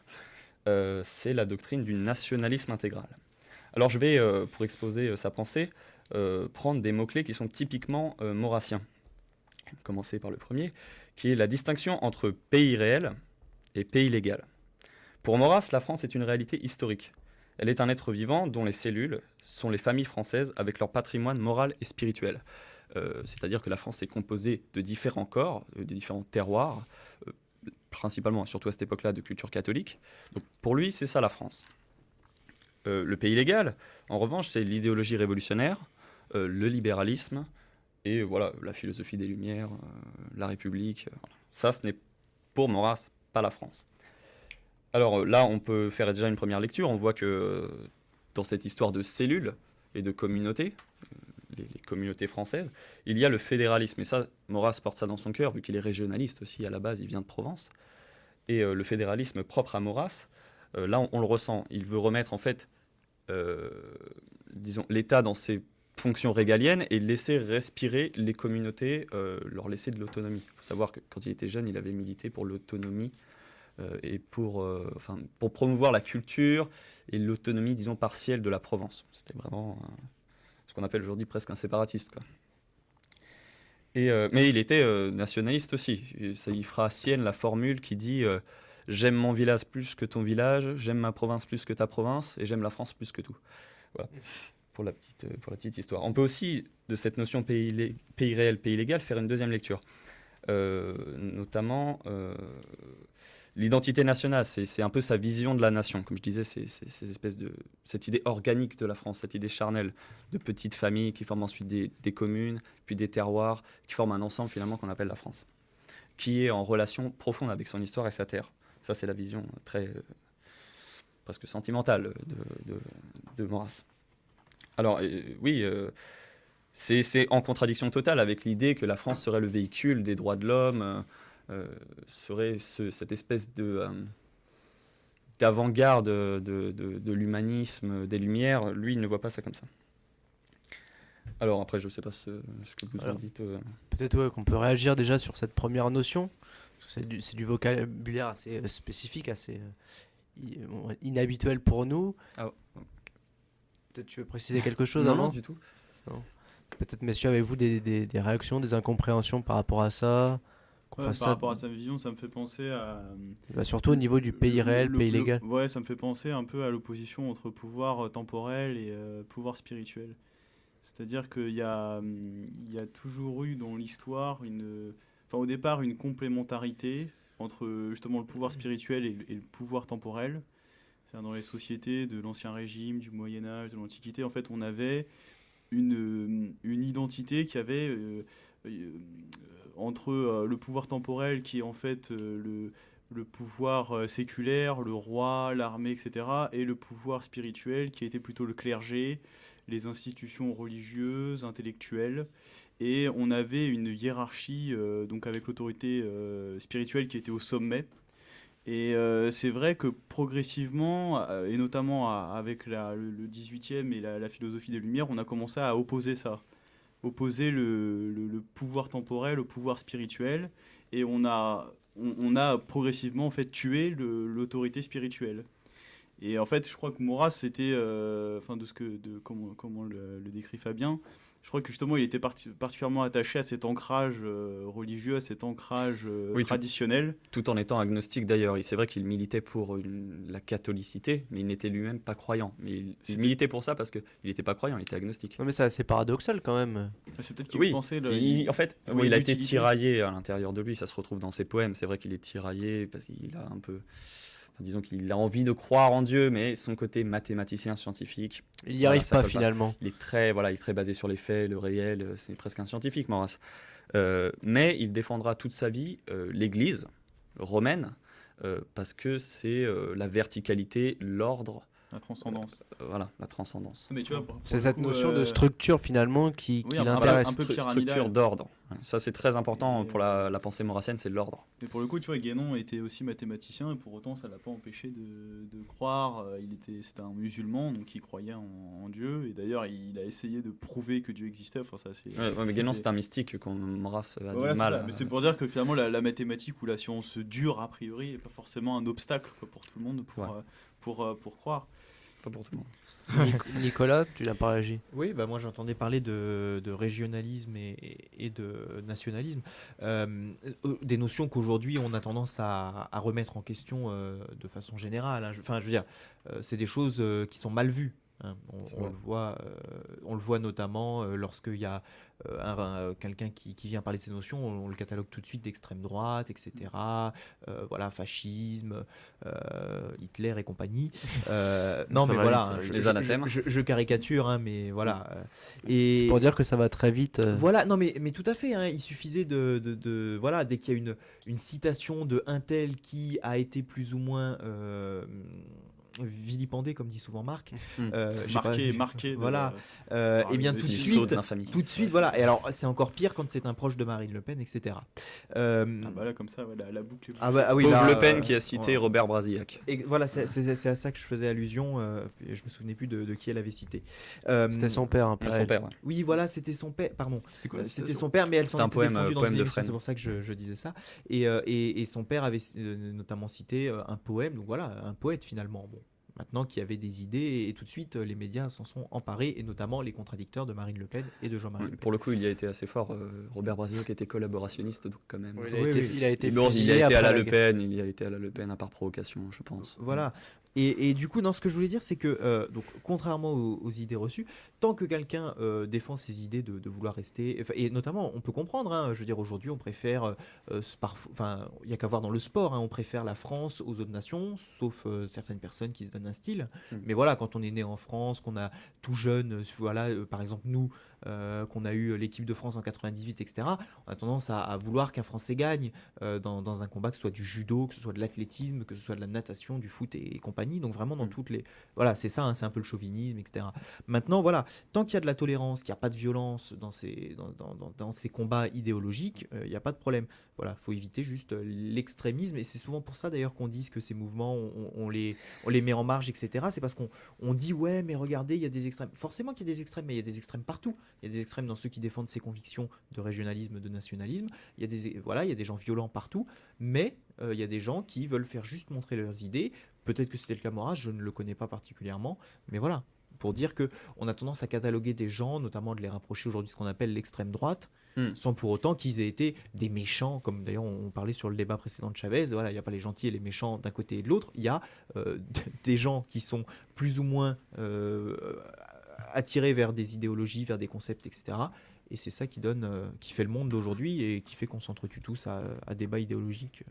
C'est la doctrine du nationalisme intégral. Alors je vais, pour exposer sa pensée, prendre des mots-clés qui sont typiquement maurrassiens. Commencer par le premier, qui est la distinction entre pays réel et pays légal. Pour Maurras, la France est une réalité historique. Elle est un être vivant dont les cellules sont les familles françaises avec leur patrimoine moral et spirituel. C'est-à-dire que la France est composée de différents corps, de différents terroirs, principalement, surtout à cette époque-là, de culture catholique. Donc pour lui, c'est ça la France. Le pays légal, en revanche, c'est l'idéologie révolutionnaire, le libéralisme et voilà, la philosophie des Lumières, la République. Ça, ce n'est pour Maurras pas la France. Alors là, on peut faire déjà une première lecture. On voit que dans cette histoire de cellules et de communautés, les communautés françaises, il y a le fédéralisme. Et ça, Maurras porte ça dans son cœur, vu qu'il est régionaliste aussi à la base, il vient de Provence. Et le fédéralisme propre à Maurras, là, on le ressent. Il veut remettre en fait, disons, l'État dans ses fonctions régaliennes et laisser respirer les communautés, leur laisser de l'autonomie. Il faut savoir que quand il était jeune, il avait milité pour l'autonomie et pour promouvoir la culture et l'autonomie, disons, partielle de la Provence. C'était vraiment ce qu'on appelle aujourd'hui presque un séparatiste, quoi. Mais il était nationaliste aussi. Il fera sienne la formule qui dit j'aime mon village plus que ton village, j'aime ma province plus que ta province, et j'aime la France plus que tout. Voilà, pour la petite histoire. On peut aussi, de cette notion pays réel, pays légal, faire une deuxième lecture. Notamment l'identité nationale, c'est un peu sa vision de la nation. Comme je disais, c'est cette idée organique de la France, cette idée charnelle de petites familles qui forment ensuite des communes, puis des terroirs, qui forment un ensemble finalement qu'on appelle la France, qui est en relation profonde avec son histoire et sa terre. Ça, c'est la vision très presque sentimentale de Maurras. Alors, oui, c'est en contradiction totale avec l'idée que la France serait le véhicule des droits de l'homme, serait cette espèce d'avant-garde de l'humanisme, des Lumières. Lui, il ne voit pas ça comme ça. Alors après, je ne sais pas ce que vous en dites. Peut-être qu'on peut réagir déjà sur cette première notion. C'est du vocabulaire assez spécifique, assez inhabituel pour nous. Ah. Peut-être tu veux préciser quelque chose Non, avant ? non, du tout. Non. Peut-être, messieurs, avez-vous des réactions, des incompréhensions par rapport à ça ? Par rapport à sa vision, ça me fait penser à... surtout au niveau du pays réel, pays légal. Ouais, ça me fait penser un peu à l'opposition entre pouvoir temporel et pouvoir spirituel. C'est-à-dire qu'il y a toujours eu dans l'histoire, au départ, une complémentarité entre justement le pouvoir spirituel et le pouvoir temporel. C'est-à-dire dans les sociétés de l'Ancien Régime, du Moyen-Âge, de l'Antiquité, en fait, on avait une identité qui avait entre le pouvoir temporel qui est en fait le pouvoir séculaire, le roi, l'armée, etc., et le pouvoir spirituel qui était plutôt le clergé, les institutions religieuses, intellectuelles, et on avait une hiérarchie donc avec l'autorité spirituelle qui était au sommet. Et c'est vrai que progressivement, et notamment avec le 18e et la philosophie des Lumières, on a commencé à opposer ça. Opposer le pouvoir temporel au pouvoir spirituel. Et on a progressivement en fait, tué l'autorité spirituelle. Et en fait, je crois que Maurras, c'était, comment le décrit Fabien, je crois que justement, il était particulièrement attaché à cet ancrage religieux, à cet ancrage traditionnel. Tout en étant agnostique d'ailleurs. C'est vrai qu'il militait pour la catholicité, mais il n'était lui-même pas croyant. Mais il militait pour ça parce qu'il n'était pas croyant, il était agnostique. Non, mais c'est assez paradoxal quand même. C'est peut-être qu'il pensait... En fait, il a été tiraillé à l'intérieur de lui, ça se retrouve dans ses poèmes. C'est vrai qu'il est tiraillé parce qu'il a un peu... Disons qu'il a envie de croire en Dieu, mais son côté mathématicien, scientifique... Il n'y arrive pas finalement. Il est très basé sur les faits, le réel, c'est presque un scientifique, Maurras. Mais il défendra toute sa vie l'Église romaine, parce que c'est la verticalité, l'ordre... La transcendance. Voilà, la transcendance. Mais tu vois, c'est cette notion de structure finalement qui l'intéresse. Un peu structure d'ordre. Ça, c'est très important pour la pensée maurassienne, c'est l'ordre. Mais pour le coup, tu vois, Guénon était aussi mathématicien et pour autant, ça ne l'a pas empêché de croire. C'était un musulman, donc il croyait en Dieu. Et d'ailleurs, il a essayé de prouver que Dieu existait. Enfin, ça, mais Guénon, c'est un mystique qu'on Maurras a du mal. Mais c'est pour dire que finalement, la mathématique ou la science dure, a priori, n'est pas forcément un obstacle pour tout le monde pour croire. Pas pour tout le monde. Nicolas, tu n'as pas réagi. Oui, moi j'entendais parler de régionalisme et de nationalisme, des notions qu'aujourd'hui on a tendance à remettre en question de façon générale. Hein. Je veux dire, c'est des choses qui sont mal vues. Hein. On le voit notamment lorsqu'il y a quelqu'un qui vient parler de ces notions, on le catalogue tout de suite d'extrême droite, etc. Fascisme, Hitler et compagnie. Non, mais voilà, les anathèmes. Je caricature, hein, mais voilà. Et pour dire que ça va très vite. Voilà, non, mais tout à fait. Hein, il suffisait voilà, dès qu'il y a une citation de un tel qui a été plus ou moins vilipendé, comme dit souvent Marc, marqué voilà, et bien tout de suite voilà, et alors c'est encore pire quand c'est un proche de Marine Le Pen, etc. Là comme ça, la boucle est pauvre Le Pen qui a cité Robert Brasillac, et voilà, c'est à ça que je faisais allusion, je me souvenais plus de qui elle avait cité. C'était son père, son père, ouais. Oui, voilà, c'était son père, pardon, c'était son père, mais elle s'en était défendue dans une de émission, c'est pour ça que je disais ça, et son père avait notamment cité un poème, donc voilà, un poète finalement. Bon, maintenant qu'il y avait des idées, et tout de suite les médias s'en sont emparés, et notamment les contradicteurs de Marine Le Pen et de Jean-Marie Le Pen. Pour le coup, il y a été assez fort. Robert Brasillon qui était collaborationniste, donc quand même. Oui, Oui. il a été Bon, il fusillé a été à après la la Le guerre. Pen, il a été à la Le Pen par provocation, je pense. Voilà. Et du coup, non, ce que je voulais dire, c'est que, donc, contrairement aux idées reçues, tant que quelqu'un défend ses idées de vouloir rester, et notamment, on peut comprendre, hein, je veux dire, aujourd'hui, on préfère, enfin, il n'y a qu'à voir dans le sport, hein, on préfère la France aux autres nations, sauf certaines personnes qui se donnent un style. Mais voilà, quand on est né en France, qu'on a tout jeune, voilà, par exemple, nous, qu'on a eu l'équipe de France en 98, etc., on a tendance à vouloir qu'un Français gagne dans un combat, que ce soit du judo, que ce soit de l'athlétisme, que ce soit de la natation, du foot et compagnie. Donc vraiment dans toutes les... Voilà, c'est ça, hein, c'est un peu le chauvinisme, etc. Maintenant, voilà, tant qu'il y a de la tolérance, qu'il n'y a pas de violence dans ces combats idéologiques, il n'y a pas de problème. Voilà, il faut éviter juste l'extrémisme. Et c'est souvent pour ça d'ailleurs qu'on dit que ces mouvements, on les met en marge, etc. C'est parce qu'on dit, ouais, mais regardez, il y a des extrêmes. Forcément qu'il y a des extrêmes, mais il y a des extrêmes partout. Il y a des extrêmes dans ceux qui défendent ces convictions de régionalisme, de nationalisme. Il y a des gens violents partout, mais il y a des gens qui veulent faire juste montrer leurs idées. Peut-être que c'était le cas Maurras, je ne le connais pas particulièrement, mais voilà, pour dire qu'on a tendance à cataloguer des gens, notamment de les rapprocher aujourd'hui de ce qu'on appelle l'extrême droite, sans pour autant qu'ils aient été des méchants, comme d'ailleurs on parlait sur le débat précédent de Chavez. Voilà, il n'y a pas les gentils et les méchants d'un côté et de l'autre, il y a des gens qui sont plus ou moins attirés vers des idéologies, vers des concepts, etc. Et c'est ça qui fait le monde d'aujourd'hui et qui fait qu'on s'entretue tous à débat idéologique.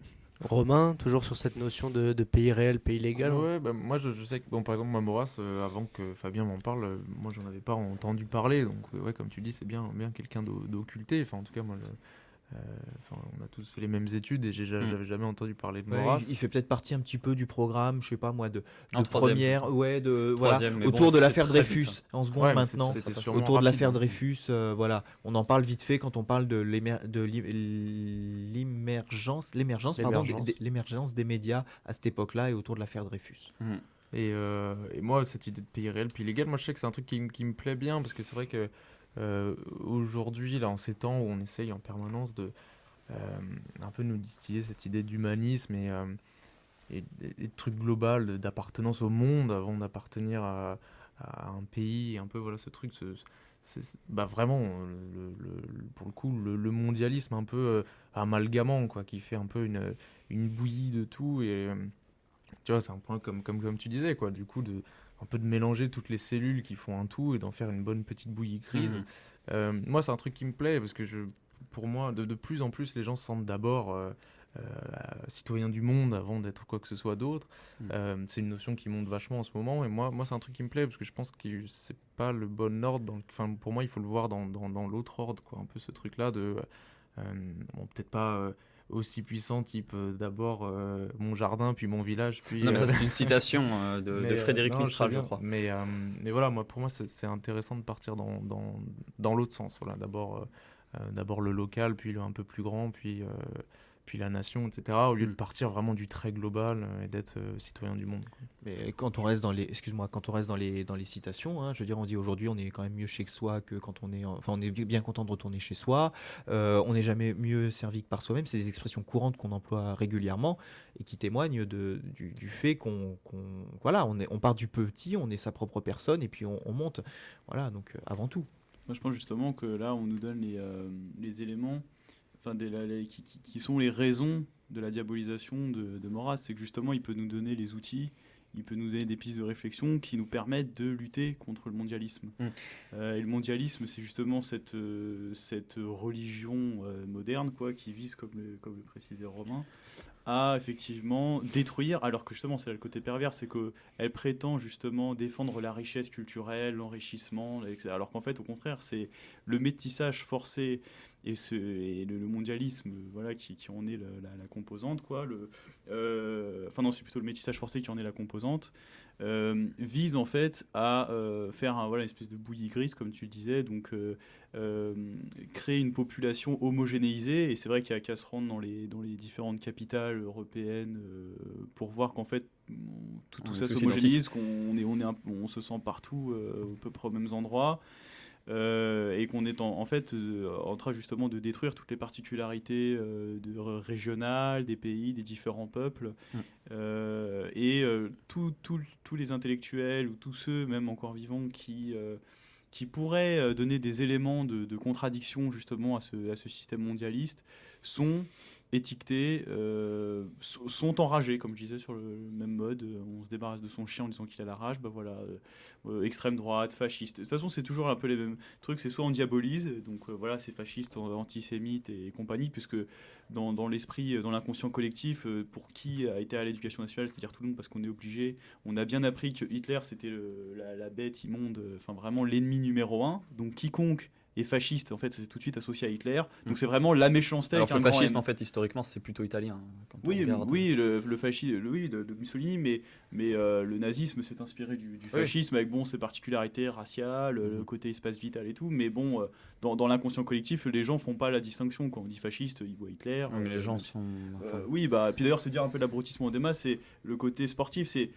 Romain, toujours sur cette notion de pays réel, pays légal. Ouais, bah, moi je sais que, bon, par exemple, Maurras, avant que Fabien m'en parle, moi j'en avais pas entendu parler, donc ouais, comme tu dis, c'est bien quelqu'un d'occulté. Enfin, en tout cas, moi, on a tous fait les mêmes études et j'avais jamais entendu parler de Maurras. Il fait peut-être partie un petit peu du programme, je sais pas moi, de troisième, première, voilà, troisième, mais autour bon, de c'est l'affaire très Dreyfus, vite, en seconde Ouais, mais maintenant, c'était sûrement autour de rapide, l'affaire hein. Dreyfus, voilà, on en parle vite fait quand on parle de l'émergence des médias à cette époque-là et autour de l'affaire Dreyfus. Et moi, cette idée de pays réel, pays légal, moi je sais que c'est un truc qui me plaît bien, parce que c'est vrai que aujourd'hui, là, en ces temps où on essaye en permanence de un peu nous distiller cette idée d'humanisme et de trucs global, d'appartenance au monde avant d'appartenir à un pays, un peu voilà ce truc, bah vraiment pour le coup le mondialisme un peu amalgamant, quoi, qui fait un peu une bouillie de tout, et tu vois, c'est un point comme tu disais, quoi, du coup un peu de mélanger toutes les cellules qui font un tout et d'en faire une bonne petite bouillie grise. Moi, c'est un truc qui me plaît parce que pour moi, de plus en plus, les gens se sentent d'abord citoyens du monde avant d'être quoi que ce soit d'autre. C'est une notion qui monte vachement en ce moment, et moi c'est un truc qui me plaît parce que je pense que c'est pas le bon ordre. Enfin, pour moi, il faut le voir dans l'autre ordre, quoi, un peu ce truc-là de bon, peut-être pas aussi puissant, type d'abord mon jardin, puis mon village, puis... Non, mais ça, c'est une citation de Frédéric non, Mistral, je je crois. Mais voilà, pour moi, c'est intéressant de partir dans l'autre sens. Voilà, d'abord le local, puis le un peu plus grand, puis la nation, etc., au lieu de partir vraiment du très global et d'être citoyen du monde, quoi. Mais quand on reste dans les citations, hein, je veux dire, on dit aujourd'hui on est quand même mieux chez soi que quand on est bien content de retourner chez soi, on n'est jamais mieux servi que par soi-même. C'est des expressions courantes qu'on emploie régulièrement et qui témoignent du fait qu'on on part du petit, on est sa propre personne et puis on monte, voilà, donc avant tout. Moi, je pense justement que là, on nous donne les éléments, enfin, qui sont les raisons de la diabolisation de Maurras. C'est que justement, il peut nous donner les outils, il peut nous donner des pistes de réflexion qui nous permettent de lutter contre le mondialisme. Et le mondialisme, c'est justement cette religion moderne, quoi, qui vise, comme le précisait Romain, à effectivement détruire, alors que justement c'est le côté pervers, c'est qu'elle prétend justement défendre la richesse culturelle, l'enrichissement, etc. Alors qu'en fait, au contraire, c'est le métissage forcé et le mondialisme, voilà, qui en est la composante, quoi. Enfin non, c'est plutôt le métissage forcé qui en est la composante. Vise en fait à faire une espèce de bouillie grise, comme tu le disais, donc créer une population homogénéisée. Et c'est vrai qu'il y a qu'à se rendre dans les différentes capitales européennes pour voir qu'en fait tout ça s'homogénise, qu'on se sent partout à peu près aux mêmes endroits. et qu'on est en fait en train justement de détruire toutes les particularités régionales des pays, des différents peuples. Tous les intellectuels ou tous ceux, même encore vivants, qui pourraient donner des éléments de contradiction justement à ce système mondialiste sont étiquetés, sont enragés, comme je disais, sur le même mode. On se débarrasse de son chien en disant qu'il a la rage, bah voilà, extrême droite, fasciste. De toute façon, c'est toujours un peu les mêmes trucs. C'est soit on diabolise, donc voilà, c'est fasciste, antisémite et compagnie, puisque dans l'esprit, dans l'inconscient collectif, pour qui a été à l'éducation nationale, c'est-à-dire tout le monde, parce qu'on est obligé, on a bien appris que Hitler, c'était la bête immonde, enfin vraiment l'ennemi numéro 1. Donc quiconque est fasciste, en fait, c'est tout de suite associé à Hitler. Donc c'est vraiment la méchanceté. Alors avec le un grand fascisme, M. en fait, historiquement, c'est plutôt italien. Quand on Oui, regarde. le fascisme, oui, de Mussolini, mais le nazisme s'est inspiré du fascisme avec ses particularités raciales, le côté espace vital et tout. Mais bon, dans l'inconscient collectif, les gens font pas la distinction. Quand on dit fasciste, ils voient Hitler. Mais les gens sont. Oui, puis d'ailleurs, c'est dire un peu l'abrutissement des masses, c'est le côté sportif. C'est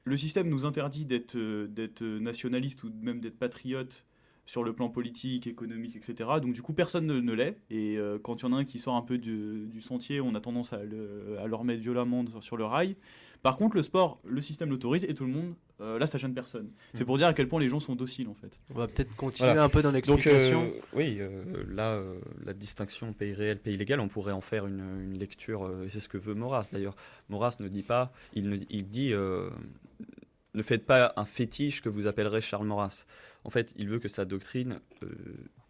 le système nous interdit d'être nationaliste ou même d'être patriote sur le plan politique, économique, etc. Donc du coup, personne ne l'est. Et quand il y en a un qui sort un peu du sentier, on a tendance à le remettre violemment sur le rail. Par contre, le sport, le système l'autorise et tout le monde, là, ça gêne personne. C'est pour dire à quel point les gens sont dociles, en fait. On va peut-être continuer un peu dans l'explication. Donc, là, la distinction pays réel, pays légal, on pourrait en faire une lecture, et c'est ce que veut Maurras. D'ailleurs, Maurras ne dit pas, il dit... ne faites pas un fétiche que vous appellerez Charles Maurras. En fait, il veut que sa doctrine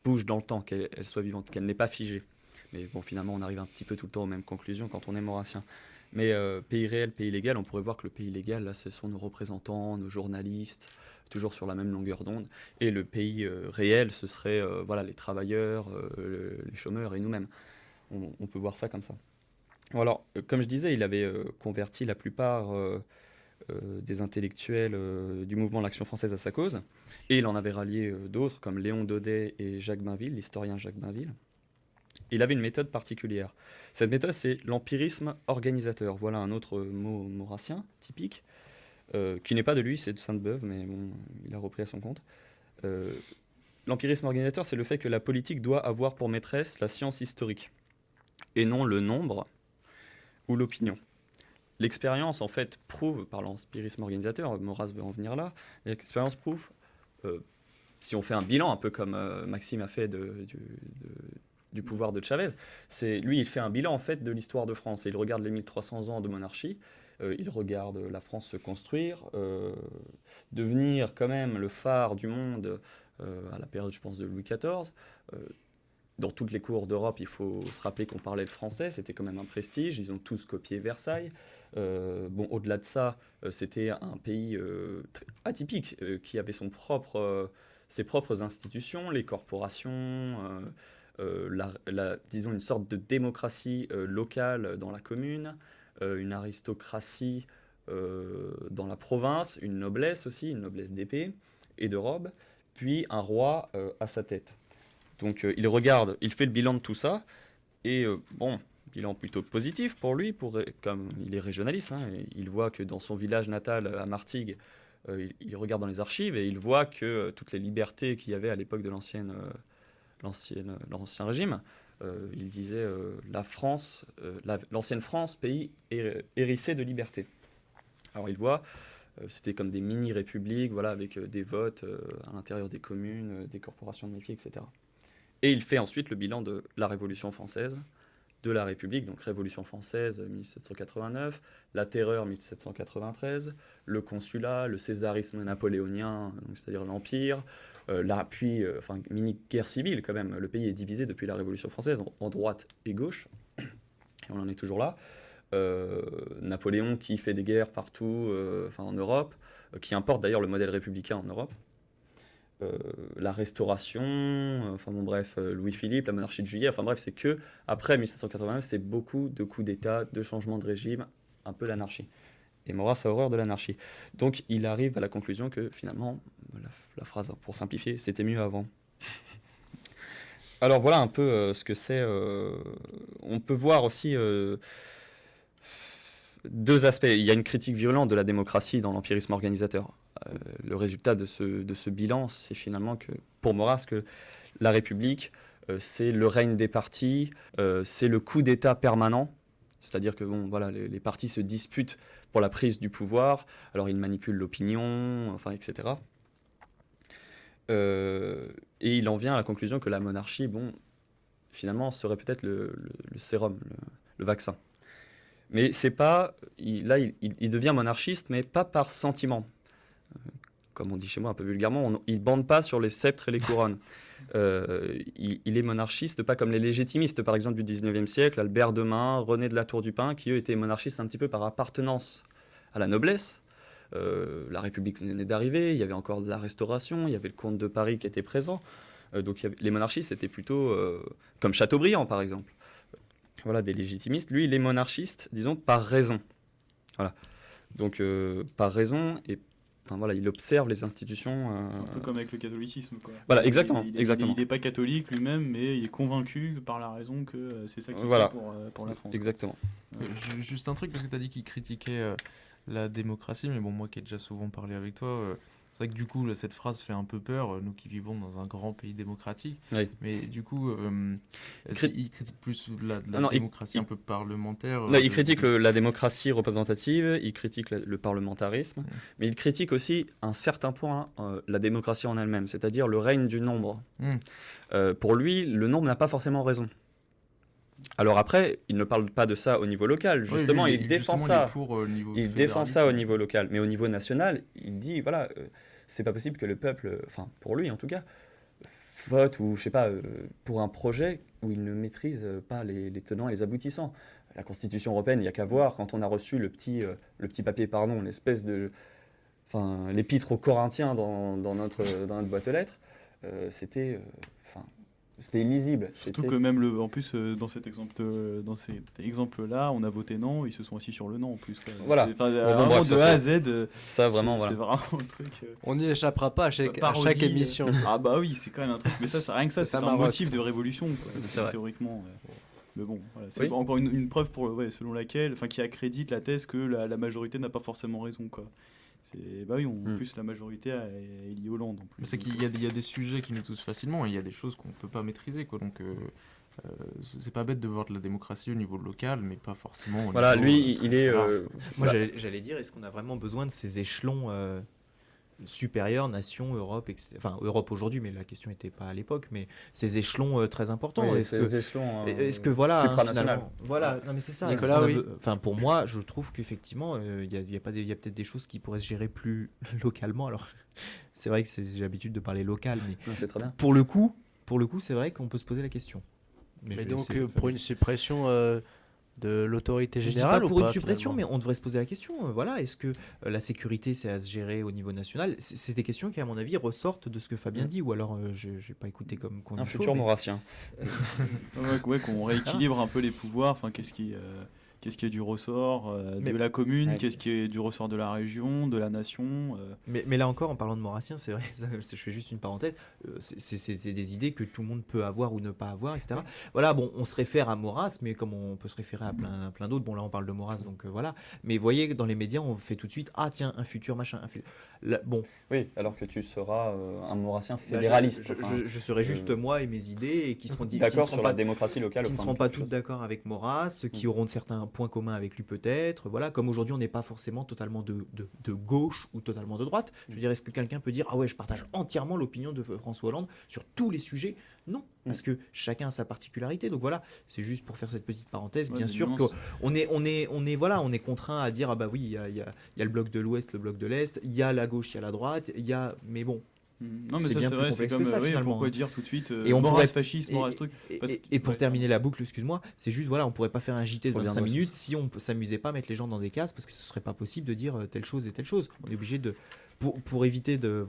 bouge dans le temps, qu'elle soit vivante, qu'elle n'est pas figée. Mais bon, finalement, on arrive un petit peu tout le temps aux mêmes conclusions quand on est maurassien. Mais pays réel, pays légal, on pourrait voir que le pays légal, là, ce sont nos représentants, nos journalistes, toujours sur la même longueur d'onde. Et le pays réel, ce serait les travailleurs, les chômeurs et nous-mêmes. On peut voir ça comme ça. Alors, comme je disais, il avait converti la plupart... des intellectuels du mouvement L'Action française à sa cause, et il en avait rallié d'autres comme Léon Daudet et Jacques Bainville, l'historien Jacques Bainville. Il avait une méthode particulière. Cette méthode, c'est l'empirisme organisateur. Voilà un autre mot maurassien typique, qui n'est pas de lui, c'est de Sainte-Beuve, mais bon, il a repris à son compte. L'empirisme organisateur, c'est le fait que la politique doit avoir pour maîtresse la science historique, et non le nombre ou l'opinion. L'expérience, en fait, prouve, par l'empirisme organisateur, Maurras veut en venir là, l'expérience prouve, si on fait un bilan, un peu comme Maxime a fait du pouvoir de Chavez, lui, il fait un bilan, en fait, de l'histoire de France. Et il regarde les 1300 ans de monarchie, il regarde la France se construire, devenir quand même le phare du monde à la période, je pense, de Louis XIV. Dans toutes les cours d'Europe, il faut se rappeler qu'on parlait le français, c'était quand même un prestige, ils ont tous copié Versailles. Au-delà de ça, c'était un pays atypique qui avait ses propres institutions, les corporations, disons une sorte de démocratie locale dans la commune, une aristocratie dans la province, une noblesse aussi, une noblesse d'épée et de robe, puis un roi à sa tête. Donc il fait le bilan de tout ça, et bilan plutôt positif pour lui, comme il est régionaliste, il voit que dans son village natal à Martigues, il regarde dans les archives et il voit que toutes les libertés qu'il y avait à l'époque de l'ancien régime, il disait l'ancienne France, pays hérissé de liberté. Alors il voit, c'était comme des mini-républiques, avec des votes à l'intérieur des communes, des corporations de métiers, etc. Et il fait ensuite le bilan de la Révolution française, de la République, donc Révolution française 1789, la Terreur 1793, le Consulat, le césarisme napoléonien, c'est-à-dire l'Empire, mini-guerre civile quand même. Le pays est divisé depuis la Révolution française en droite et gauche, et on en est toujours là. Napoléon qui fait des guerres partout en Europe, qui importe d'ailleurs le modèle républicain en Europe. La Restauration, Louis-Philippe, la monarchie de Juillet, c'est que après 1789, c'est beaucoup de coups d'État, de changements de régime, un peu l'anarchie. Et Maurras a horreur de l'anarchie. Donc il arrive à la conclusion que finalement, la phrase pour simplifier, c'était mieux avant. Alors voilà un peu ce que c'est. On peut voir aussi deux aspects. Il y a une critique violente de la démocratie dans l'empirisme organisateur. Le résultat de ce bilan, c'est finalement que, pour Maurras, que la République, c'est le règne des partis, c'est le coup d'État permanent. C'est-à-dire que voilà, les partis se disputent pour la prise du pouvoir, alors ils manipulent l'opinion, enfin, etc. Et il en vient à la conclusion que la monarchie, finalement, serait peut-être le sérum, le vaccin. Mais c'est pas... il devient monarchiste, mais pas par sentiment. Comme on dit chez moi un peu vulgairement, il ne bande pas sur les sceptres et les couronnes. Il est monarchiste, pas comme les légitimistes, par exemple, du 19e siècle, Albert de Mun, René de la Tour du Pin, qui eux étaient monarchistes un petit peu par appartenance à la noblesse. La République venait d'arriver, il y avait encore de la Restauration, il y avait le comte de Paris qui était présent. Donc les monarchistes étaient plutôt comme Chateaubriand, par exemple. Voilà, des légitimistes. Lui, il est monarchiste, disons, par raison. Voilà. Donc, par raison, et voilà, il observe les institutions. Un peu comme avec le catholicisme, quoi. Voilà, exactement. Il exactement. n'est pas catholique lui-même, mais il est convaincu par la raison que c'est ça qu'il Voilà. fait pour la France. Exactement. Juste un truc, parce que tu as dit qu'il critiquait la démocratie, mais bon, moi qui ai déjà souvent parlé avec toi, c'est vrai que du coup, là, cette phrase fait un peu peur, nous qui vivons dans un grand pays démocratique. Oui. Mais du coup, il critique plus la Non, démocratie un peu parlementaire. Non, il critique la démocratie représentative, il critique le parlementarisme, mais il critique aussi, à un certain point, la démocratie en elle-même, c'est-à-dire le règne du nombre. Pour lui, le nombre n'a pas forcément raison. Alors après, il ne parle pas de ça au niveau local. Justement, oui, il défend ça. Il défend ça au niveau local, mais au niveau national, il dit voilà, c'est pas possible que le peuple, enfin pour lui en tout cas, vote ou je sais pas pour un projet où il ne maîtrise pas les tenants et les aboutissants. La Constitution européenne, il y a qu'à voir quand on a reçu le petit papier, pardon, l'espèce de, enfin l'épître aux Corinthiens dans notre boîte aux lettres, c'était illisible. Surtout que même en plus dans cet exemple-là, on a voté non, ils se sont assis sur le non en plus. Quoi. Voilà. Vraiment de A à Z. Ça vraiment c'est voilà. vraiment un truc. On n'y échappera pas à chaque émission. Ah bah oui, c'est quand même un truc. Mais ça rien que ça, c'est un Marotte. motif de révolution, quoi, théoriquement. Mais bon, voilà, c'est encore une preuve selon laquelle, qui accrédite la thèse que la majorité n'a pas forcément raison, quoi. Bah oui, en plus la majorité est liée Hollande. En plus. C'est qu'il y a des sujets qui nous touchent facilement et il y a des choses qu'on ne peut pas maîtriser, quoi. Donc c'est pas bête de voir de la démocratie au niveau local, mais pas forcément au voilà, niveau, lui, il est... Moi, j'allais dire, est-ce qu'on a vraiment besoin de ces échelons supérieurs, nation, Europe, etc. Enfin, Europe aujourd'hui, mais la question n'était pas à l'époque, mais ces échelons très importants. Oui, est-ce que voilà, supranational. Voilà, non mais c'est ça. Nicolas, oui. Enfin, pour moi, je trouve qu'effectivement, il y a peut-être des choses qui pourraient se gérer plus localement. Alors, c'est vrai que j'ai l'habitude de parler local, mais non, c'est très bien. pour le coup, c'est vrai qu'on peut se poser la question. Mais donc, pour une suppression de l'autorité je générale dis pas ou pour pas, une suppression, finalement mais on devrait se poser la question. Voilà, est-ce que la sécurité, c'est à se gérer au niveau national? C'est des questions qui, à mon avis, ressortent de ce que Fabien dit, ou alors je n'ai pas écouté comme un futur maurassien. Qu'on rééquilibre un peu les pouvoirs. Qu'est-ce qui est du ressort de la commune, qu'est-ce qui est du ressort de la région, de la nation. Mais là encore, en parlant de maurassien, c'est vrai, je fais juste une parenthèse, c'est des idées que tout le monde peut avoir ou ne pas avoir, etc. Voilà, bon, on se réfère à Maurras, mais comme on peut se référer à plein d'autres, bon là on parle de Maurras, donc voilà. Mais vous voyez, dans les médias, on fait tout de suite, ah tiens, un futur machin, Là, bon. Oui, alors que tu seras un maurassien fédéraliste. Je serai juste moi et mes idées, et qui seront d'accord sur la démocratie locale. Qui ne seront pas toutes d'accord avec Maurras, qui auront certains points communs avec lui peut-être. Voilà, comme aujourd'hui on n'est pas forcément totalement de gauche ou totalement de droite. Je veux dire, est-ce que quelqu'un peut dire ah ouais, je partage entièrement l'opinion de François Hollande sur tous les sujets? Non, parce que chacun a sa particularité. Donc voilà, c'est juste pour faire cette petite parenthèse. Bien sûr qu'on est contraint à dire ah bah oui, il y a le bloc de l'Ouest, le bloc de l'Est, il y a la gauche, il y a la droite, mais bon. Non, mais ça, c'est vrai, c'est comme ça, pourquoi dire tout de suite et on Maurras fasciste, Maurras truc. Et pour terminer la boucle, excuse-moi, c'est juste, voilà, on pourrait pas faire un JT de 25 minutes si on s'amusait pas à mettre les gens dans des cases, parce que ce serait pas possible de dire telle chose et telle chose. On est obligé de, pour éviter de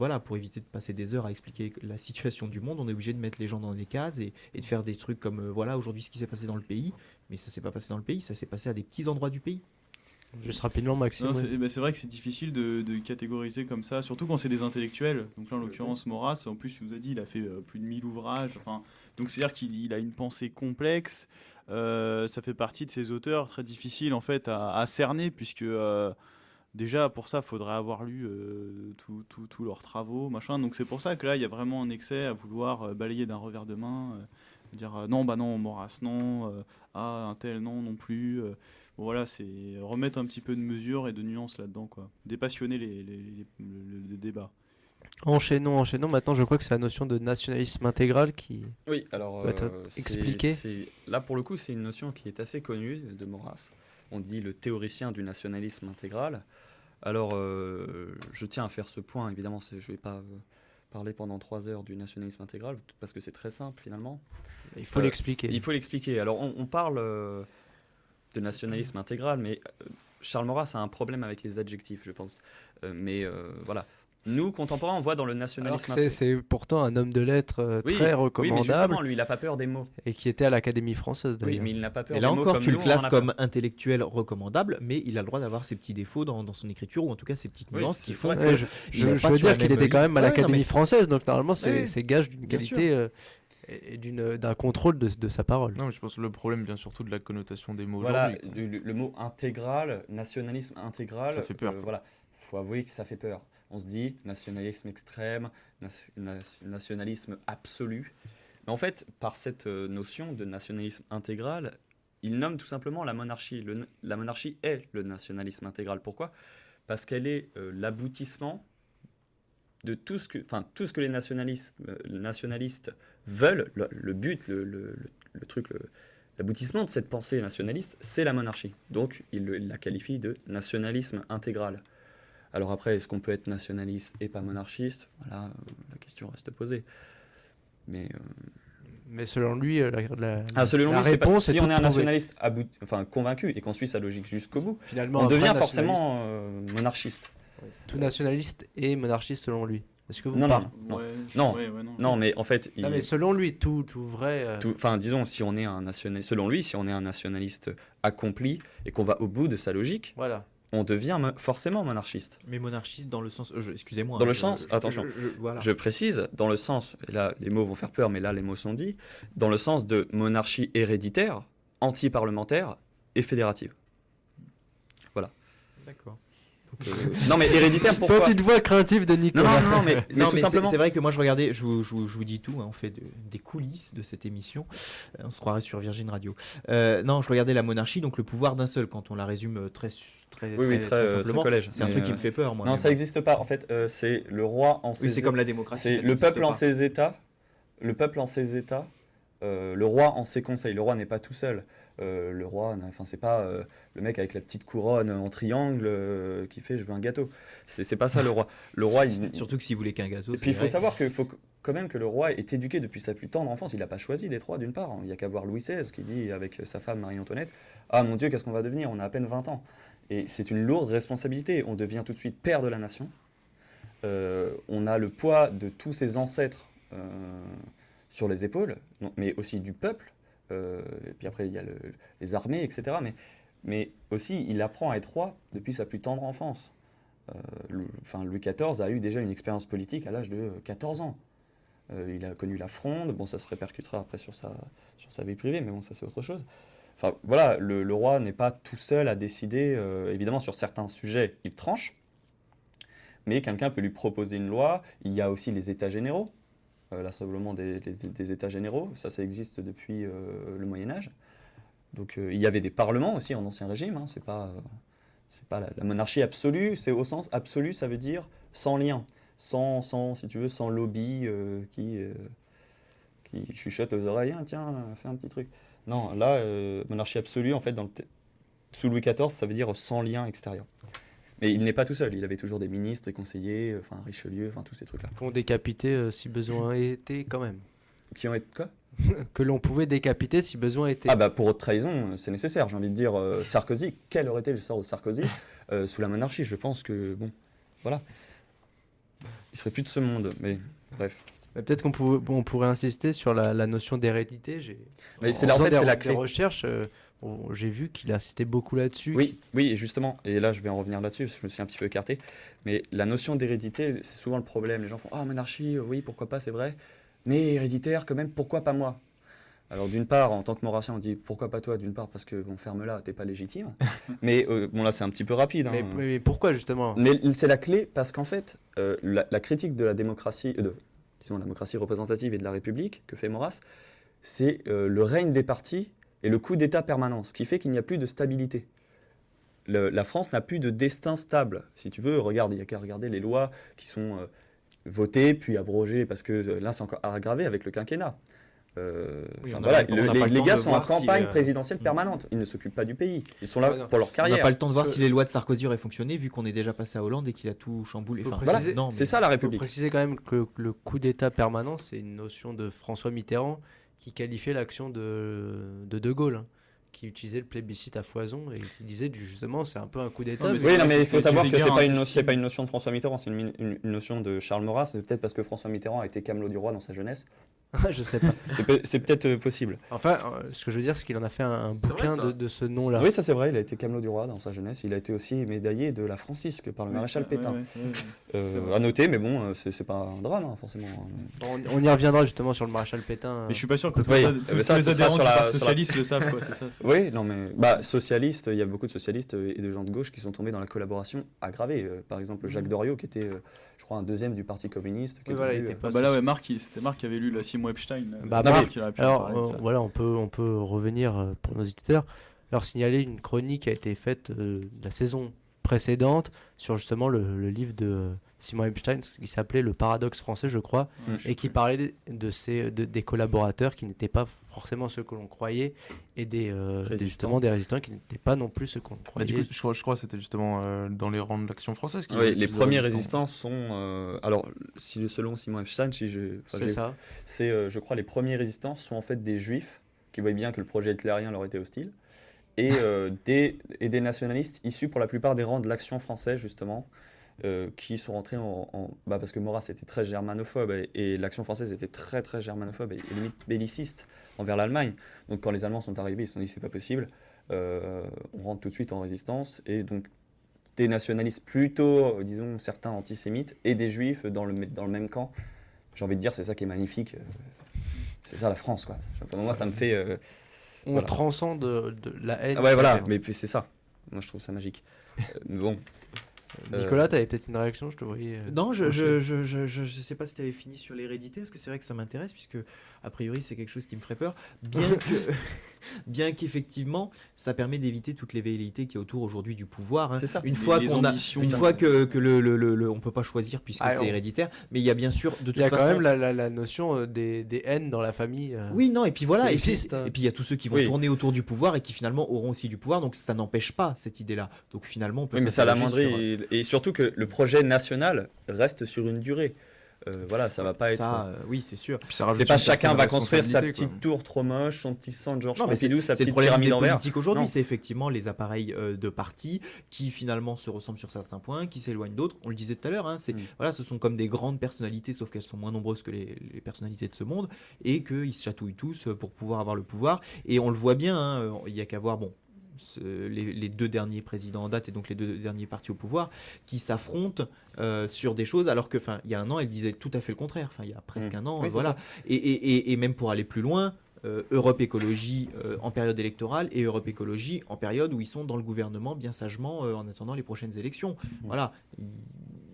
passer des heures à expliquer la situation du monde, on est obligé de mettre les gens dans des cases et de faire des trucs comme, voilà, aujourd'hui ce qui s'est passé dans le pays, mais ça s'est pas passé dans le pays, ça s'est passé à des petits endroits du pays. Juste rapidement, Maxime. C'est vrai que c'est difficile de catégoriser comme ça, surtout quand c'est des intellectuels. Donc là, en l'occurrence, Maurras, en plus, il nous a dit, il a fait plus de 1000 ouvrages. Donc c'est-à-dire qu'il a une pensée complexe. ça fait partie de ces auteurs très difficiles en fait à cerner, puisque déjà pour ça, il faudrait avoir lu tous leurs travaux, machin. Donc c'est pour ça que là, il y a vraiment un excès à vouloir balayer d'un revers de main, dire non, bah non, Maurras, non, un tel, non, non plus. Bon, voilà, c'est remettre un petit peu de mesure et de nuance là-dedans, quoi. Dépassionner le débat. Enchaînons. Maintenant, je crois que c'est la notion de nationalisme intégral qui Oui, alors peut être expliquée. là pour le coup, c'est une notion qui est assez connue de Maurras. On dit le théoricien du nationalisme intégral. Alors, je tiens à faire ce point, évidemment, je ne vais pas parler pendant 3 heures du nationalisme intégral, parce que c'est très simple finalement. Il faut l'expliquer. Il faut l'expliquer. Alors, on parle de nationalisme intégral, mais Charles Maurras a un problème avec les adjectifs, je pense. Mais voilà. Nous, contemporains, on voit dans le nationalisme Alors que c'est pourtant un homme de lettres oui, très oui, mais recommandable justement, lui, il n'a pas peur des mots. et qui était à l'Académie française Oui, d'ailleurs. mais il n'a pas peur Et des là mots encore, comme tu le nous, on en classes a comme peur. intellectuel recommandable, mais il a le droit d'avoir ses petits défauts dans son écriture, ou en tout cas ses petites Oui, nuances c'est qui font vrai. que Ouais, je il est je pas veux sur dire la qu'il même était quand même à ligne. Ouais, l'Académie non, mais- française, donc normalement c'est Ouais, gage d'une bien sûr. qualité et d'un contrôle de sa parole. Non, mais je pense que le problème vient surtout de la connotation des mots Voilà, aujourd'hui, quoi. le mot intégral, nationalisme intégral, Ça fait peur. voilà, faut avouer que ça fait peur. On se dit nationalisme extrême, nationalisme absolu. Mais en fait, par cette notion de nationalisme intégral, il nomme tout simplement la monarchie. La monarchie est le nationalisme intégral. Pourquoi ? Parce qu'elle est l'aboutissement de tout ce que les nationalistes veulent. Le but, le truc, l'aboutissement de cette pensée nationaliste, c'est la monarchie. Donc, il la qualifie de nationalisme intégral. Alors après, est-ce qu'on peut être nationaliste et pas monarchiste ? Voilà, la question reste posée. Mais selon lui, Selon la lui, c'est pas, réponse si est on toute est un trouvée. nationaliste convaincu et qu'on suit sa logique jusqu'au bout, Finalement, on un vrai devient nationaliste. forcément monarchiste. Tout nationaliste et monarchiste selon lui. Est-ce que vous Non, parlez non. Ouais, Non. ouais, non. Non, mais en fait, Non, mais selon lui, tout vrai. disons, si on est un nationaliste, selon lui, si on est un nationaliste accompli et qu'on va au bout de sa logique, Voilà. on devient forcément monarchiste. Mais monarchiste dans le sens. Excusez-moi. Dans hein, le sens- attention. Voilà. Je précise, dans le sens, et là les mots vont faire peur, mais là les mots sont dits, dans le sens de monarchie héréditaire, anti-parlementaire et fédérative. D'accord. Non mais héréditaire, pourquoi ? Petite voix craintive de Non, Nicolas. non, non, mais Non, tout mais simplement. c'est vrai que moi je regardais, je vous dis tout, hein, on fait des coulisses de cette émission, on se croirait sur Virgin Radio. Non, je regardais la monarchie, donc le pouvoir d'un seul, quand on la résume très Très simplement, collège. c'est un Mais, truc qui me fait peur, moi. Non, mais ça bon. n'existe pas. En fait, c'est le roi en ses Oui, c'est comme la démocratie. c'est ça le n'existe peuple en pas. ses États, le peuple en ses États, le roi en ses conseils. Le roi n'est pas tout seul. Le roi, c'est pas le mec avec la petite couronne en triangle qui fait je veux un gâteau. C'est pas ça le roi. Le roi, Surtout que si vous voulez qu'un gâteau. Et puis il c'est faut vrai. savoir qu'il faut quand même que le roi est éduqué depuis sa plus tendre enfance. Il n'a pas choisi d'être roi d'une part. Il n'y a qu'à voir Louis XVI qui dit avec sa femme Marie-Antoinette « Ah mon Dieu, qu'est-ce qu'on va devenir ? On a à peine 20 ans. » Et c'est une lourde responsabilité. On devient tout de suite père de la nation. On a le poids de tous ses ancêtres sur les épaules, mais aussi du peuple. Et puis après, il y a les armées, etc. Mais aussi, il apprend à être roi depuis sa plus tendre enfance. Louis XIV a eu déjà une expérience politique à l'âge de 14 ans. Il a connu la Fronde. Bon, ça se répercutera après sur sa vie privée, mais bon, ça c'est autre chose. Enfin, voilà, le roi n'est pas tout seul à décider. Évidemment, sur certains sujets, il tranche. Mais quelqu'un peut lui proposer une loi. Il y a aussi les États généraux. L'assemblement des États généraux, ça existe depuis le Moyen-Âge. Donc il y avait des parlements aussi en Ancien Régime, hein, c'est pas la monarchie absolue, c'est au sens absolu, ça veut dire sans lien, si tu veux, sans lobby qui chuchote aux oreilles, ah, tiens, fais un petit truc. Non, là, monarchie absolue, en fait, sous Louis XIV, ça veut dire sans lien extérieur. Mais il n'est pas tout seul, il avait toujours des ministres et conseillers, Richelieu, tous ces trucs-là. Qu'on décapitait si besoin était quand même. Qui ont été quoi ? Que l'on pouvait décapiter si besoin était. Ah bah pour haute trahison, c'est nécessaire, j'ai envie de dire. Sarkozy, quel aurait été le sort de Sarkozy sous la monarchie ? Je pense que, bon, voilà. Il serait plus de ce monde, mais bref. Mais peut-être qu'on pourrait insister sur la notion d'hérédité. Mais En c'est la faisant clé. des recherches, j'ai vu qu'il insistait beaucoup là-dessus. Oui, justement, et là je vais en revenir là-dessus, parce que je me suis un petit peu écarté, mais la notion d'hérédité, c'est souvent le problème. Les gens font « Ah, monarchie, oui, pourquoi pas, c'est vrai, mais héréditaire, quand même, pourquoi pas moi ?» Alors d'une part, en tant que Maurassien, on dit pourquoi pas toi? D'une part parce que bon, ferme-la, t'es pas légitime. Mais bon là c'est un petit peu rapide. Hein. Mais pourquoi justement? Mais c'est la clé parce qu'en fait, la critique de la démocratie, disons la démocratie représentative et de la République que fait Maurras, c'est le règne des partis et le coup d'État permanent, ce qui fait qu'il n'y a plus de stabilité. La France n'a plus de destin stable. Si tu veux, regarde, il n'y a qu'à regarder les lois qui sont votées puis abrogées parce que là c'est encore aggravé avec le quinquennat. Oui, Voilà, on n'a pas le les temps gars de sont en voir si, campagne présidentielle permanente. Ils ne s'occupent pas du pays. Ils sont là Ouais, non. pour leur On carrière. n'a pas le temps de voir Parce si que- les lois de Sarkozy auraient fonctionné, vu qu'on est déjà passé à Hollande et qu'il a tout chamboulé. Faut Enfin, préciser- non, C'est mais- ça la Il faut République. préciser quand même que le coup d'État permanent, c'est une notion de François Mitterrand qui qualifiait l'action De Gaulle, hein, qui utilisait le plébiscite à foison et qui disait justement c'est un peu un coup d'État. Non, mais mais Oui, c'est non, vrai mais que il faut c'est savoir une que guerre c'est intestine. pas une notion de François Mitterrand, c'est une notion de Charles Maurras. C'est peut-être parce que François Mitterrand a été camelot du roi dans sa jeunesse. je sais pas. C'est peut-être possible. Enfin, ce que je veux dire, c'est qu'il en a fait un bouquin ça. de ce nom-là. Oui, ça c'est vrai, il a été camelot du roi dans sa jeunesse. Il a été aussi médaillé de la Francisque par le maréchal Pétain. C'est vrai. À noter, mais bon, c'est pas un drame, hein, forcément. On y reviendra justement sur le maréchal Pétain. Mais je suis pas sûr que tous Oui, les ça, ce sera adhérents sur du la- Parti sur la- socialiste le savent, quoi, c'est ça. Oui, non, mais socialiste, il y a beaucoup de socialistes et de gens de gauche qui sont tombés dans la collaboration aggravée. Par exemple, Jacques Doriot, qui était, je crois, un deuxième du Parti communiste. Qui Oui, est voilà, il devenu, était pas Bah là, ouais, c'était Marc qui avait lu la Simon Epstein. Bah, Non, mais- Marc, il aurait pu en Alors parler de ça. voilà, on peut revenir pour nos auditeurs, leur signaler une chronique qui a été faite la saison précédente sur justement le livre de Simon Epstein qui s'appelait Le paradoxe français, je crois, et qui parlait des collaborateurs qui n'étaient pas forcément ceux que l'on croyait et justement des résistants qui n'étaient pas non plus ceux qu'on Bah, croyait. du coup, je crois que c'était justement dans les rangs de l'Action française. Oui, les premiers résistants. résistants sont. Alors, selon Simon Epstein, C'est ça. c'est, je crois, les premiers résistants sont en fait des juifs qui voyaient bien que le projet hitlérien leur était hostile et des nationalistes issus pour la plupart des rangs de l'Action française, justement, qui sont rentrés parce que Maurras était très germanophobe et l'Action française était très très germanophobe et limite belliciste envers l'Allemagne. Donc quand les Allemands sont arrivés, ils se sont dit c'est pas possible, on rentre tout de suite en résistance et donc des nationalistes plutôt, disons, certains antisémites et des juifs dans le même camp. J'ai envie de dire, c'est ça qui est magnifique. C'est ça la France, quoi. Moi, ça me fait... On voilà. transcende de la haine. Ah ouais, voilà, mais c'est ça. Moi, je trouve ça magique. Bon. Nicolas, tu avais peut-être une réaction, je te voyais. Non, hocher. je sais pas si tu avais fini sur l'hérédité, parce que c'est vrai que ça m'intéresse, puisque a priori c'est quelque chose qui me ferait peur, bien qu'effectivement ça permet d'éviter toutes les velléités qu'il y a autour aujourd'hui du pouvoir. Hein. C'est ça. Une fois Les qu'on a, ambitions, une ça. fois que on peut pas choisir puisque Ah, c'est héréditaire, mais il y a bien sûr de toute Il y a quand façon. même la notion des haines dans la famille. Oui, non, et puis voilà, Ça et puis existe, hein. il y a tous ceux qui vont Oui. tourner autour du pouvoir et qui finalement auront aussi du pouvoir, donc ça n'empêche pas cette idée-là. Donc finalement, on peut Oui, mais ça s'interroger l'amoindrit. sur- Et surtout que le projet national reste sur une durée. Voilà, ça va pas être... Ça, oui, c'est sûr. Puis ça rajoute C'est pas une chacun certaine va construire sa responsabilité, petite tour trop moche, son petit centre Georges Non, mais Pompidou, sa c'est le petite problème pyramide des en verre. politiques aujourd'hui, Non. c'est effectivement les appareils de partis qui finalement se ressemblent sur certains points, qui s'éloignent d'autres. On le disait tout à l'heure, hein, voilà, ce sont comme des grandes personnalités, sauf qu'elles sont moins nombreuses que les personnalités de ce monde, et qu'ils se chatouillent tous pour pouvoir avoir le pouvoir. Et on le voit bien, hein, il y a qu'à voir, bon, les deux derniers présidents en date et donc les deux derniers partis au pouvoir qui s'affrontent sur des choses, alors que, enfin, il y a un an, elle disait tout à fait le contraire. Enfin, il y a presque un an, Oui, c'est voilà. Et même pour aller plus loin. Europe Écologie en période électorale et Europe Écologie en période où ils sont dans le gouvernement bien sagement en attendant les prochaines élections. Voilà,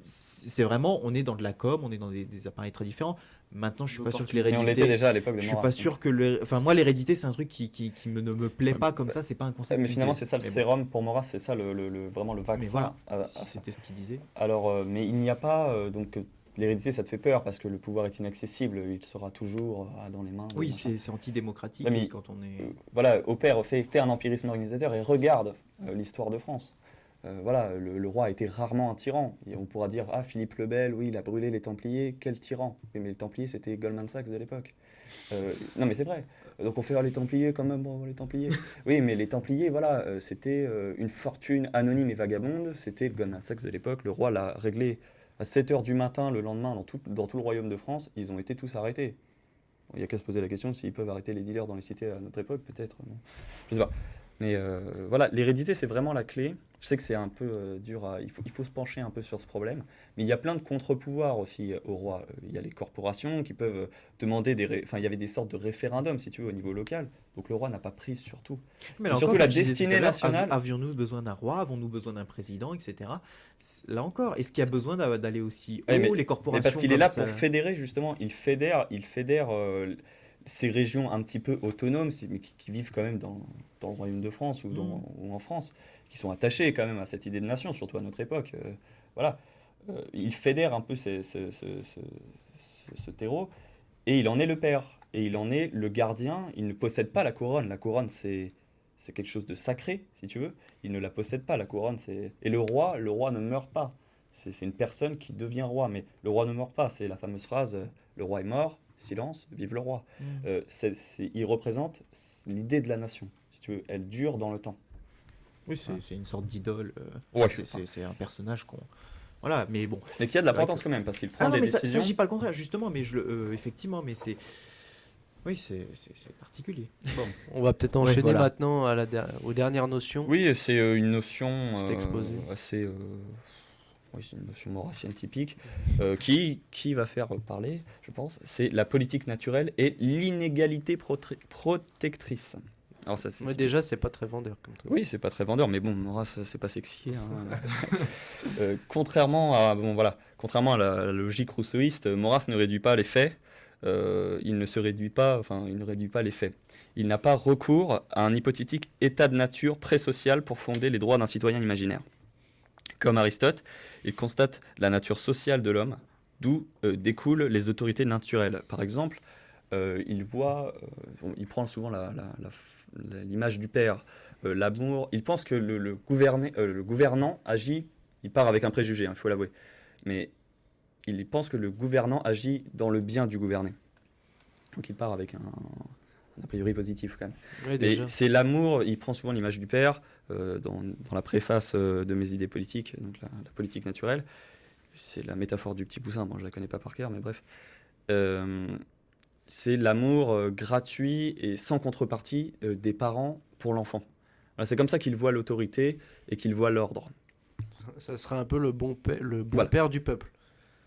c'est vraiment, on est dans de la com, on est dans des appareils très différents. Maintenant, je suis pas sûr que Et on l'était l'hérédité. déjà à l'époque de Je suis Maurras. pas sûr que enfin moi l'hérédité c'est un truc qui ne me plaît pas comme ça, c'est pas un concept. Mais qui me finalement, plaît. c'est ça le Mais bon. sérum pour Maurras, c'est ça vraiment le vaccin. Mais voilà, à si ça. c'était ce qu'il disait. Alors, mais il n'y a pas donc l'hérédité, ça te fait peur parce que le pouvoir est inaccessible, il sera toujours dans les mains. Oui, machin. c'est antidémocratique Ouais, mais, et quand on est. Voilà, opère, fait un empirisme organisateur et regarde l'histoire de France. Voilà, le roi a été rarement un tyran. Et on pourra dire, ah, Philippe le Bel, oui, il a brûlé les Templiers, quel tyran. Oui, mais les Templiers, c'était Goldman Sachs de l'époque. Non, mais c'est vrai. Donc on fait, ah, les Templiers, quand même, bon, les Templiers. Oui, mais les Templiers, voilà, c'était une fortune anonyme et vagabonde. C'était le Goldman Sachs de l'époque. Le roi l'a réglé à 7 h du matin le lendemain dans tout le royaume de France. Ils ont été tous arrêtés. Bon, il n'y a qu'à se poser la question s'ils peuvent arrêter les dealers dans les cités à notre époque, peut-être. Non. Je sais pas. Mais voilà, l'hérédité, c'est vraiment la clé. Je sais que c'est un peu dur il faut se pencher un peu sur ce problème. Mais il y a plein de contre-pouvoirs aussi au roi. Il y a les corporations qui peuvent demander Enfin, il y avait des sortes de référendums, si tu veux, au niveau local. Donc le roi n'a pas prise sur tout. Mais C'est là surtout encore, la comme je disais tout destinée à l'heure, nationale. Avions-nous besoin d'un roi? Avons-nous besoin d'un président, etc. Là encore, est-ce qu'il y a besoin d'aller aussi haut? Ouais, Les mais corporations parce qu'il est comme là ça. pour fédérer, justement. Il fédère ces régions un petit peu autonomes, mais qui vivent quand même dans le Royaume de France ou en France, qui sont attachés quand même à cette idée de nation, surtout à notre époque. Voilà. Il fédère un peu ce terreau, et il en est le père, et il en est le gardien. Il ne possède pas la couronne. La couronne, c'est quelque chose de sacré, si tu veux. Il ne la possède pas, la couronne. Et le roi ne meurt pas. C'est une personne qui devient roi, mais le roi ne meurt pas. C'est la fameuse phrase le roi est mort, silence, vive le roi. Il représente l'idée de la nation, si tu veux. Elle dure dans le temps. Oui, c'est une sorte d'idole. Ouais, c'est un personnage qu'on. Voilà, mais bon. Mais qui a de l'importance quand même, parce qu'il prend Ah non, des mais ça, décisions. je dis pas le contraire, justement, mais effectivement, mais c'est. Oui, c'est particulier. Bon, on va peut-être enchaîner voilà. maintenant aux dernières notions. Oui, c'est une notion C'est exposé. assez. Oui, c'est une notion maurassienne typique qui va faire parler, je pense. C'est la politique naturelle et l'inégalité protectrice. Alors ça, Mais déjà, c'est pas très vendeur comme truc. oui, c'est pas très vendeur, mais bon, Maurras, c'est pas sexy. Contrairement à la logique rousseauiste, Maurras ne réduit pas les faits. Il ne réduit pas les faits. Il n'a pas recours à un hypothétique état de nature pré-social pour fonder les droits d'un citoyen imaginaire. Comme Aristote, il constate la nature sociale de l'homme, d'où découlent les autorités naturelles. Par exemple, il prend souvent l'image du père, l'amour. Il pense que le gouvernant agit, il part avec un préjugé, il faut l'avouer, mais il pense que le gouvernant agit dans le bien du gouverné. Donc il part avec un a priori positif quand même. Oui, Et déjà. c'est l'amour, il prend souvent l'image du père dans la préface de mes idées politiques, donc la politique naturelle. C'est la métaphore du petit poussin, bon je la connais pas par cœur, mais bref. C'est l'amour gratuit et sans contrepartie des parents pour l'enfant. Voilà, c'est comme ça qu'il voit l'autorité et qu'il voit l'ordre. Ça serait un peu le bon Voilà. père du peuple.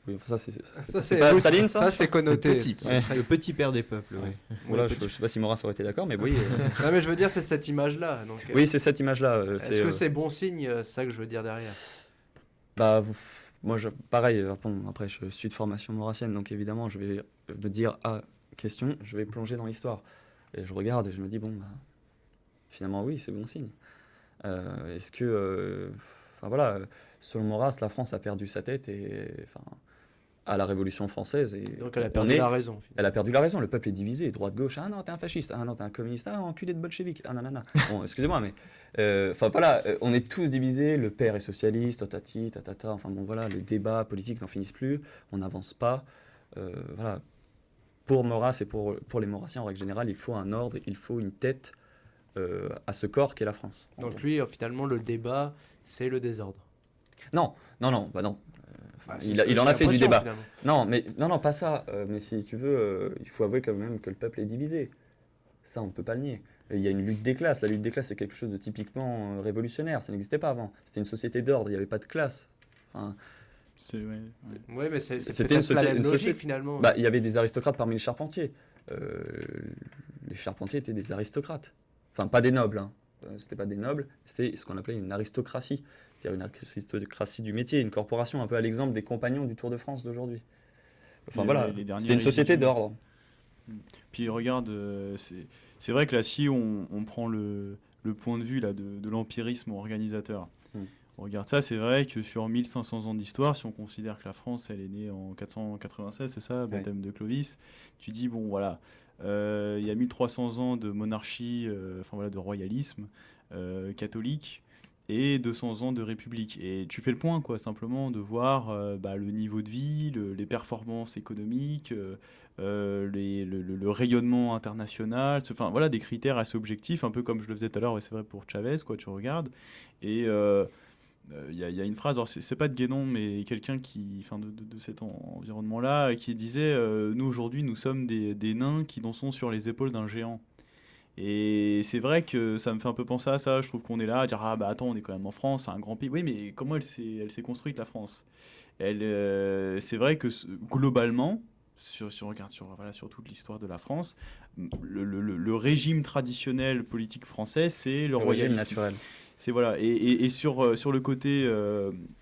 Oui, enfin, ça, Ça, c'est pas oui, Staline, ça c'est connoté. petit, Ouais. le petit père des peuples. Ouais. Ouais. Voilà, je sais pas si Maurras aurait été d'accord, mais oui. Non, mais je veux dire, c'est cette image-là. Donc, Oui, c'est cette image-là. est-ce que c'est bon signe C'est ça que je veux dire derrière. Bah, moi, pareil, après, je suis de formation maurassienne, donc évidemment, je vais me dire, question, je vais plonger dans l'histoire. Et je regarde et je me dis, bon, bah, finalement, oui, c'est bon signe. Est-ce que, voilà, selon Maurras, la France a perdu sa tête à la Révolution française. Et Donc elle a perdu la raison. Elle a perdu la raison. Le peuple est divisé, droite-gauche. Ah non, t'es un fasciste. Ah non, t'es un communiste. Ah, enculé de bolchevique. Ah nanana. Bon, excusez-moi, mais voilà, on est tous divisés. Le père est socialiste, tatati, tatata. Enfin bon, voilà, les débats politiques n'en finissent plus. On n'avance pas. Voilà. Pour Maurras et pour les Maurassiens en règle générale, il faut un ordre, il faut une tête à ce corps qu'est la France. Donc lui, finalement, le débat, c'est le désordre. Non. C'est Il en a fait du l'impression, débat. finalement. Non, pas ça. Mais si tu veux, il faut avouer quand même que le peuple est divisé. Ça, on ne peut pas le nier. Et il y a une lutte des classes. La lutte des classes, c'est quelque chose de typiquement révolutionnaire. Ça n'existait pas avant. C'était une société d'ordre. Il n'y avait pas de classe. Enfin, Oui, mais c'est C'était peut-être la même une logique, société. finalement. il y avait des aristocrates parmi les charpentiers. Les charpentiers étaient des aristocrates. Enfin, pas des nobles. C'était pas des nobles. C'était ce qu'on appelait une aristocratie. C'est-à-dire une aristocratie du métier, une corporation un peu à l'exemple des compagnons du Tour de France d'aujourd'hui. Enfin voilà, c'était une société d'ordre. Puis regarde, c'est vrai que là, si on prend le point de vue là, de l'empirisme organisateur, on regarde ça, c'est vrai que sur 1500 ans d'histoire, si on considère que la France, elle est née en 496, c'est ça, baptême de Clovis, tu dis, bon voilà, il y a 1300 ans de monarchie, de royalisme catholique, et 200 ans de république. Et tu fais le point, quoi, simplement, de voir le niveau de vie, les performances économiques, le rayonnement international, voilà, des critères assez objectifs, un peu comme je le faisais tout à l'heure, et c'est vrai pour Chavez, quoi, tu regardes. Et il y a une phrase, alors c'est pas de Guénon, mais quelqu'un de cet environnement-là, qui disait nous aujourd'hui, nous sommes des nains qui dansons sur les épaules d'un géant. Et c'est vrai que ça me fait un peu penser à ça. Je trouve qu'on est là à dire, ah bah attends, on est quand même en France, c'est un grand pays. Oui, mais comment elle s'est construite, la France? C'est vrai que globalement, si on regarde sur toute l'histoire de la France, le régime traditionnel politique français, c'est le régime royalisme. naturel. C'est voilà. Et sur le côté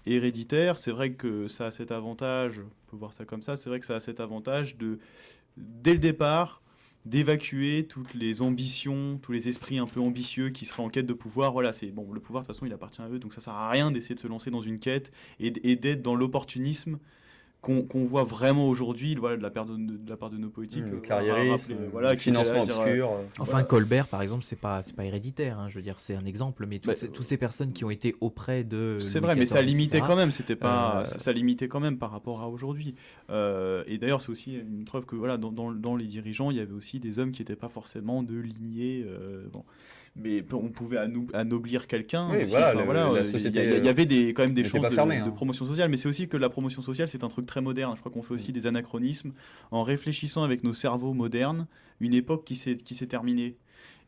héréditaire, c'est vrai que ça a cet avantage, on peut voir ça comme ça, c'est vrai que ça a cet avantage dès le départ, d'évacuer toutes les ambitions, tous les esprits un peu ambitieux qui seraient en quête de pouvoir. Voilà, c'est bon, le pouvoir de toute façon il appartient à eux, donc ça sert à rien d'essayer de se lancer dans une quête et d'être dans l'opportunisme qu'on voit vraiment aujourd'hui, voilà, de la part de nos politiques. Carriérisme, voilà, financement obscur. Enfin, voilà. Colbert, par exemple, c'est pas héréditaire, hein, je veux dire, c'est un exemple, mais toutes ces personnes qui ont été auprès de c'est Louis vrai, mais ça XIV, limitait etc., quand même, c'était pas, ça limitait quand même par rapport à aujourd'hui. Et d'ailleurs, c'est aussi une preuve que voilà, dans les dirigeants, il y avait aussi des hommes qui n'étaient pas forcément de lignée. Bon. Mais on pouvait anoblir quelqu'un. Oui, aussi. voilà, Enfin, la société. Il y avait quand même des n'était chances pas fermée, de promotion sociale, mais c'est aussi que la promotion sociale, c'est un truc très moderne. Je crois qu'on fait aussi des anachronismes en réfléchissant avec nos cerveaux modernes une époque qui s'est terminée.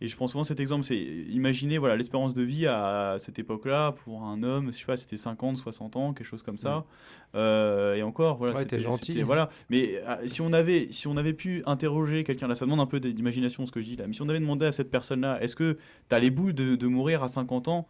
Et je prends souvent cet exemple, c'est imaginer voilà, l'espérance de vie à cette époque-là pour un homme, je sais pas, c'était 50, 60 ans, quelque chose comme ça. Et encore, voilà, Ouais, t'es gentil. Voilà. Mais si on avait pu interroger quelqu'un, là ça demande un peu d'imagination ce que je dis là, mais si on avait demandé à cette personne-là, est-ce que tu as les boules de mourir à 50 ans?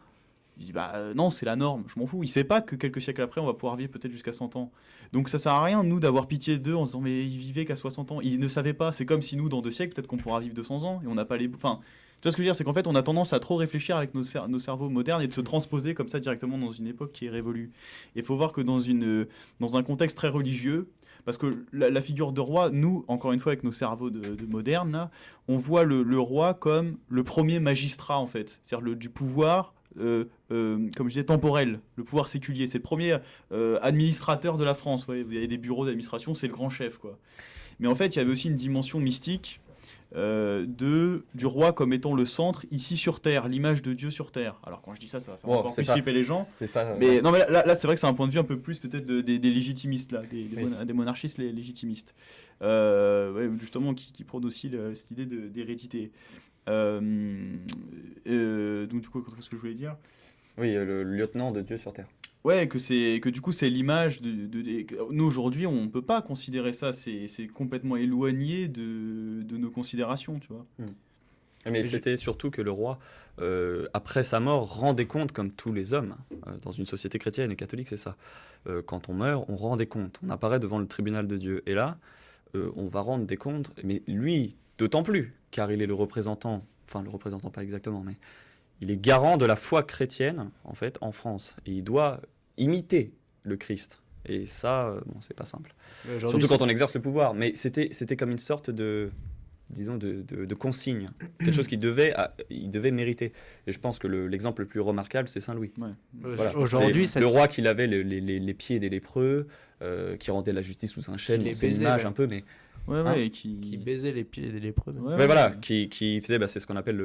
Il dit non, c'est la norme, je m'en fous. Il sait pas que quelques siècles après, on va pouvoir vivre peut-être jusqu'à 100 ans. Donc ça sert à rien, nous, d'avoir pitié d'eux en se disant mais ils vivaient qu'à 60 ans. Ils ne savaient pas. C'est comme si nous, dans 2 siècles, peut-être qu'on pourra vivre 200 ans et on n'a pas les... Enfin, tu vois ce que je veux dire, c'est qu'en fait, on a tendance à trop réfléchir avec nos cerveaux modernes et de se transposer comme ça directement dans une époque qui est révolue. Et il faut voir que dans un contexte très religieux, parce que la figure de roi, nous, encore une fois, avec nos cerveaux de modernes, là, on voit le roi comme le premier magistrat, en fait. C'est-à-dire du pouvoir... comme je disais, temporel, le pouvoir séculier. C'est le premier administrateur de la France. Ouais. Vous avez des bureaux d'administration, c'est le grand chef, quoi. Mais en fait, il y avait aussi une dimension mystique du roi comme étant le centre ici sur Terre, l'image de Dieu sur Terre. Alors quand je dis ça, ça va faire encore plus flipper les gens. Mais non, mais là c'est vrai que c'est un point de vue un peu plus peut-être des légitimistes, là, des monarchistes légitimistes. Ouais, justement, qui prônent aussi cette idée d'hérédité. Donc du coup, qu'est-ce que je voulais dire? Oui, le lieutenant de Dieu sur Terre. Ouais, que du coup c'est l'image nous aujourd'hui on peut pas considérer ça, c'est complètement éloigné de nos considérations, tu vois. Mais c'était surtout que le roi, après sa mort, rendait compte comme tous les hommes. Dans une société chrétienne et catholique, c'est ça. Quand on meurt, on rend des comptes, on apparaît devant le tribunal de Dieu. Et là, on va rendre des comptes, mais lui, d'autant plus, car il est le représentant pas exactement, mais il est garant de la foi chrétienne, en fait, en France. Et il doit imiter le Christ. Et ça, c'est pas simple. Surtout quand on exerce le pouvoir. Mais c'était comme une sorte de consigne. Quelque chose qu'il devait mériter. Et je pense que l'exemple le plus remarquable, c'est Saint-Louis. Ouais. Voilà. Aujourd'hui, le roi qui lavait les pieds des lépreux, qui rendait la justice sous un chêne. C'est une image un peu, mais... Ouais, qui baisait les pieds des lépreux. Voilà, qui faisait, c'est ce qu'on appelle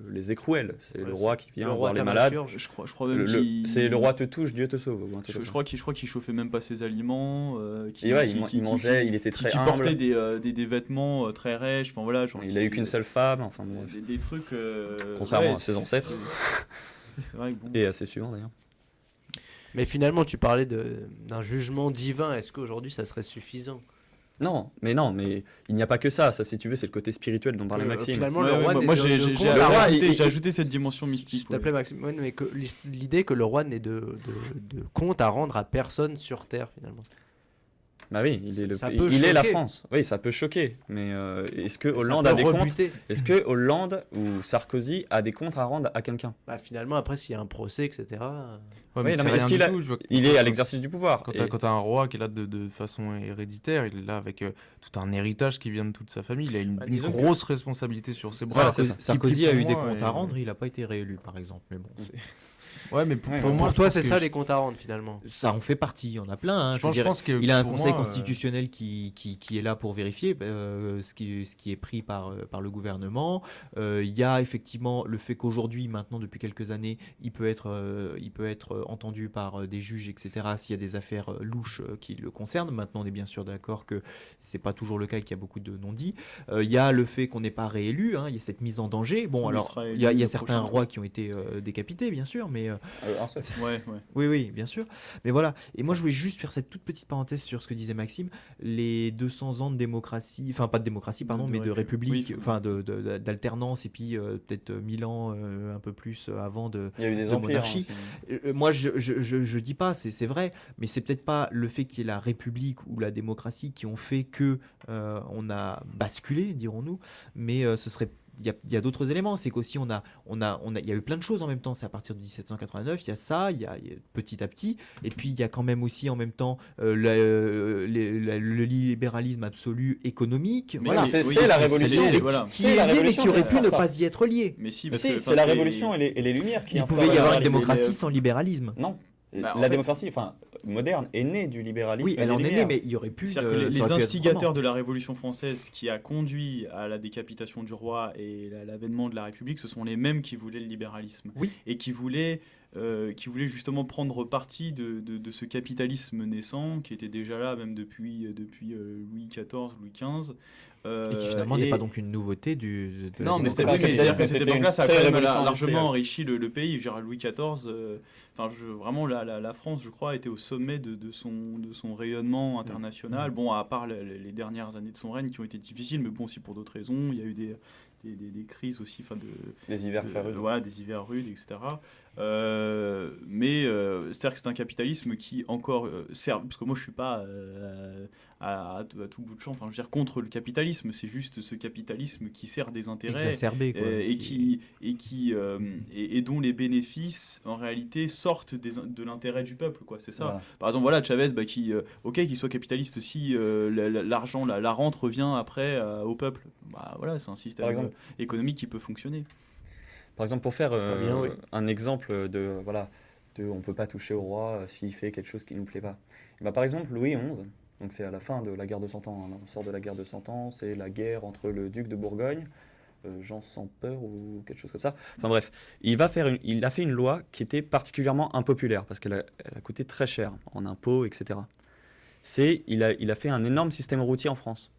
les écrouelles. C'est le roi qui vient voir les malades. Je crois même c'est le roi te touche, Dieu te sauve. Je crois qu'il chauffait même pas ses aliments. Il mangeait, il était très humble. Il portait des vêtements très rêches. Enfin, voilà, il a eu qu'une seule femme. Enfin, des trucs. Contrairement à ses ancêtres. C'est vrai que bon. Et à ses suivants d'ailleurs. Mais finalement, tu parlais d'un jugement divin. Est-ce qu'aujourd'hui, ça serait suffisant ? Non, mais il n'y a pas que ça. Ça, si tu veux, c'est le côté spirituel dont parlait Maxime. Finalement, le roi moi, j'ai ajouté cette dimension mystique. S'il te plaît, Maxime. Ouais, mais l'idée que le roi n'ait de compte à rendre à personne sur Terre, finalement. Bah oui, il est la France. Oui, ça peut choquer. Mais est-ce que Hollande a des comptes ? Est-ce que Hollande ou Sarkozy a des comptes à rendre à quelqu'un ? Bah finalement, après, s'il y a un procès, etc. Ouais, mais est-ce qu'il il est à l'exercice du pouvoir. Quand tu as un roi qui est là de façon héréditaire, il est là avec tout un héritage qui vient de toute sa famille. Il a une grosse responsabilité sur ses bras. Sarkozy a eu des comptes à rendre, il n'a pas été réélu, par exemple. Mais bon, Ouais, mais pour Ouais, moi, Pour je toi, pense c'est que ça les comptes à rendre finalement. Ça en fait partie, il y en a plein. Hein, Je pense que il a un pour conseil moi, constitutionnel qui est là pour vérifier ce qui est pris par le gouvernement. Il y a effectivement le fait qu'aujourd'hui, maintenant, depuis quelques années, il peut être entendu par des juges, etc., s'il y a des affaires louches qui le concernent. Maintenant, on est bien sûr d'accord que c'est pas toujours le cas et qu'il y a beaucoup de non-dits. Il y a le fait qu'on n'est pas réélu, hein, il y a cette mise en danger. Bon, Il alors, sera il y a élu le certains prochain. rois qui ont été décapités, bien sûr, mais Un seul. Ouais. oui, bien sûr. Mais voilà. Et moi, je voulais juste faire cette toute petite parenthèse sur ce que disait Maxime. Les 200 ans de démocratie, enfin pas de démocratie, pardon, mais de république, oui. enfin d'alternance, et puis peut-être 1000 ans, un peu plus avant de Il y a eu des de empires. monarchie. Hein, Moi, je dis pas, c'est vrai, mais c'est peut-être pas le fait qu'il y ait la République ou la démocratie qui ont fait que on a basculé, dirons-nous, mais ce serait il y a d'autres éléments, c'est qu'aussi il y a eu plein de choses en même temps, c'est à partir de 1789, il y a ça, il y a petit à petit, et puis il y a quand même aussi en même temps le libéralisme absolu économique, Mais voilà. oui, c'est la révolution. C'est voilà. qui C'est la est lié, mais révolution qui aurait qui pu instaure ne ça. pas y être lié. Mais si, Mais parce si, que, c'est enfin, la révolution et les lumières qui Il instaurent pouvait y le avoir une libéralisme. démocratie sans libéralisme. Non. Bah, en La fait- démocratie, enfin, moderne, est née du libéralisme. Oui, et elle des en est née, Lumières. mais il y aurait pu. C'est-à-dire que ça les aurait pu être instigateurs autrement. de la Révolution française qui a conduit à la décapitation du roi et l'avènement de la République, ce sont les mêmes qui voulaient le libéralisme. Oui. Et qui voulaient justement prendre parti de ce capitalisme naissant, qui était déjà là même depuis Louis XIV, Louis XV. Et qui finalement n'est pas donc une nouveauté de la Non, mais démocratie. c'est-à-dire que cette C'était époque-là, une ça a très quand même révolution largement industrielle. enrichi le pays. Je veux dire, Louis XIV, vraiment, la France, je crois, était au sommet de son rayonnement international. Bon, à part les dernières années de son règne qui ont été difficiles, mais bon, aussi pour d'autres raisons. Il y a eu des crises aussi, Des hivers très rudes. voilà, des hivers rudes, etc. C'est-à-dire que c'est un capitalisme qui encore sert, parce que moi je suis pas à tout bout de champ, enfin je veux dire contre le capitalisme, c'est juste ce capitalisme qui sert des intérêts Exacerbé, quoi, et dont les bénéfices en réalité sortent de l'intérêt du peuple, quoi, c'est ça. Voilà. Par exemple, voilà, Chavez, qu'il soit capitaliste aussi, l'argent, la rente revient après au peuple. Bah voilà, c'est un Par système exemple. économique qui peut fonctionner. Par exemple, pour faire Fabien, oui. un exemple de on peut pas toucher au roi s'il fait quelque chose qui nous plaît pas. Et bah, par exemple, Louis XI, donc c'est à la fin de la guerre de 100 ans, hein, on sort de la guerre de 100 ans, c'est la guerre entre le duc de Bourgogne, Jean sans peur ou quelque chose comme ça. Enfin bref, il a fait une loi qui était particulièrement impopulaire parce qu'elle a coûté très cher en impôts, etc. Il a fait un énorme système routier en France.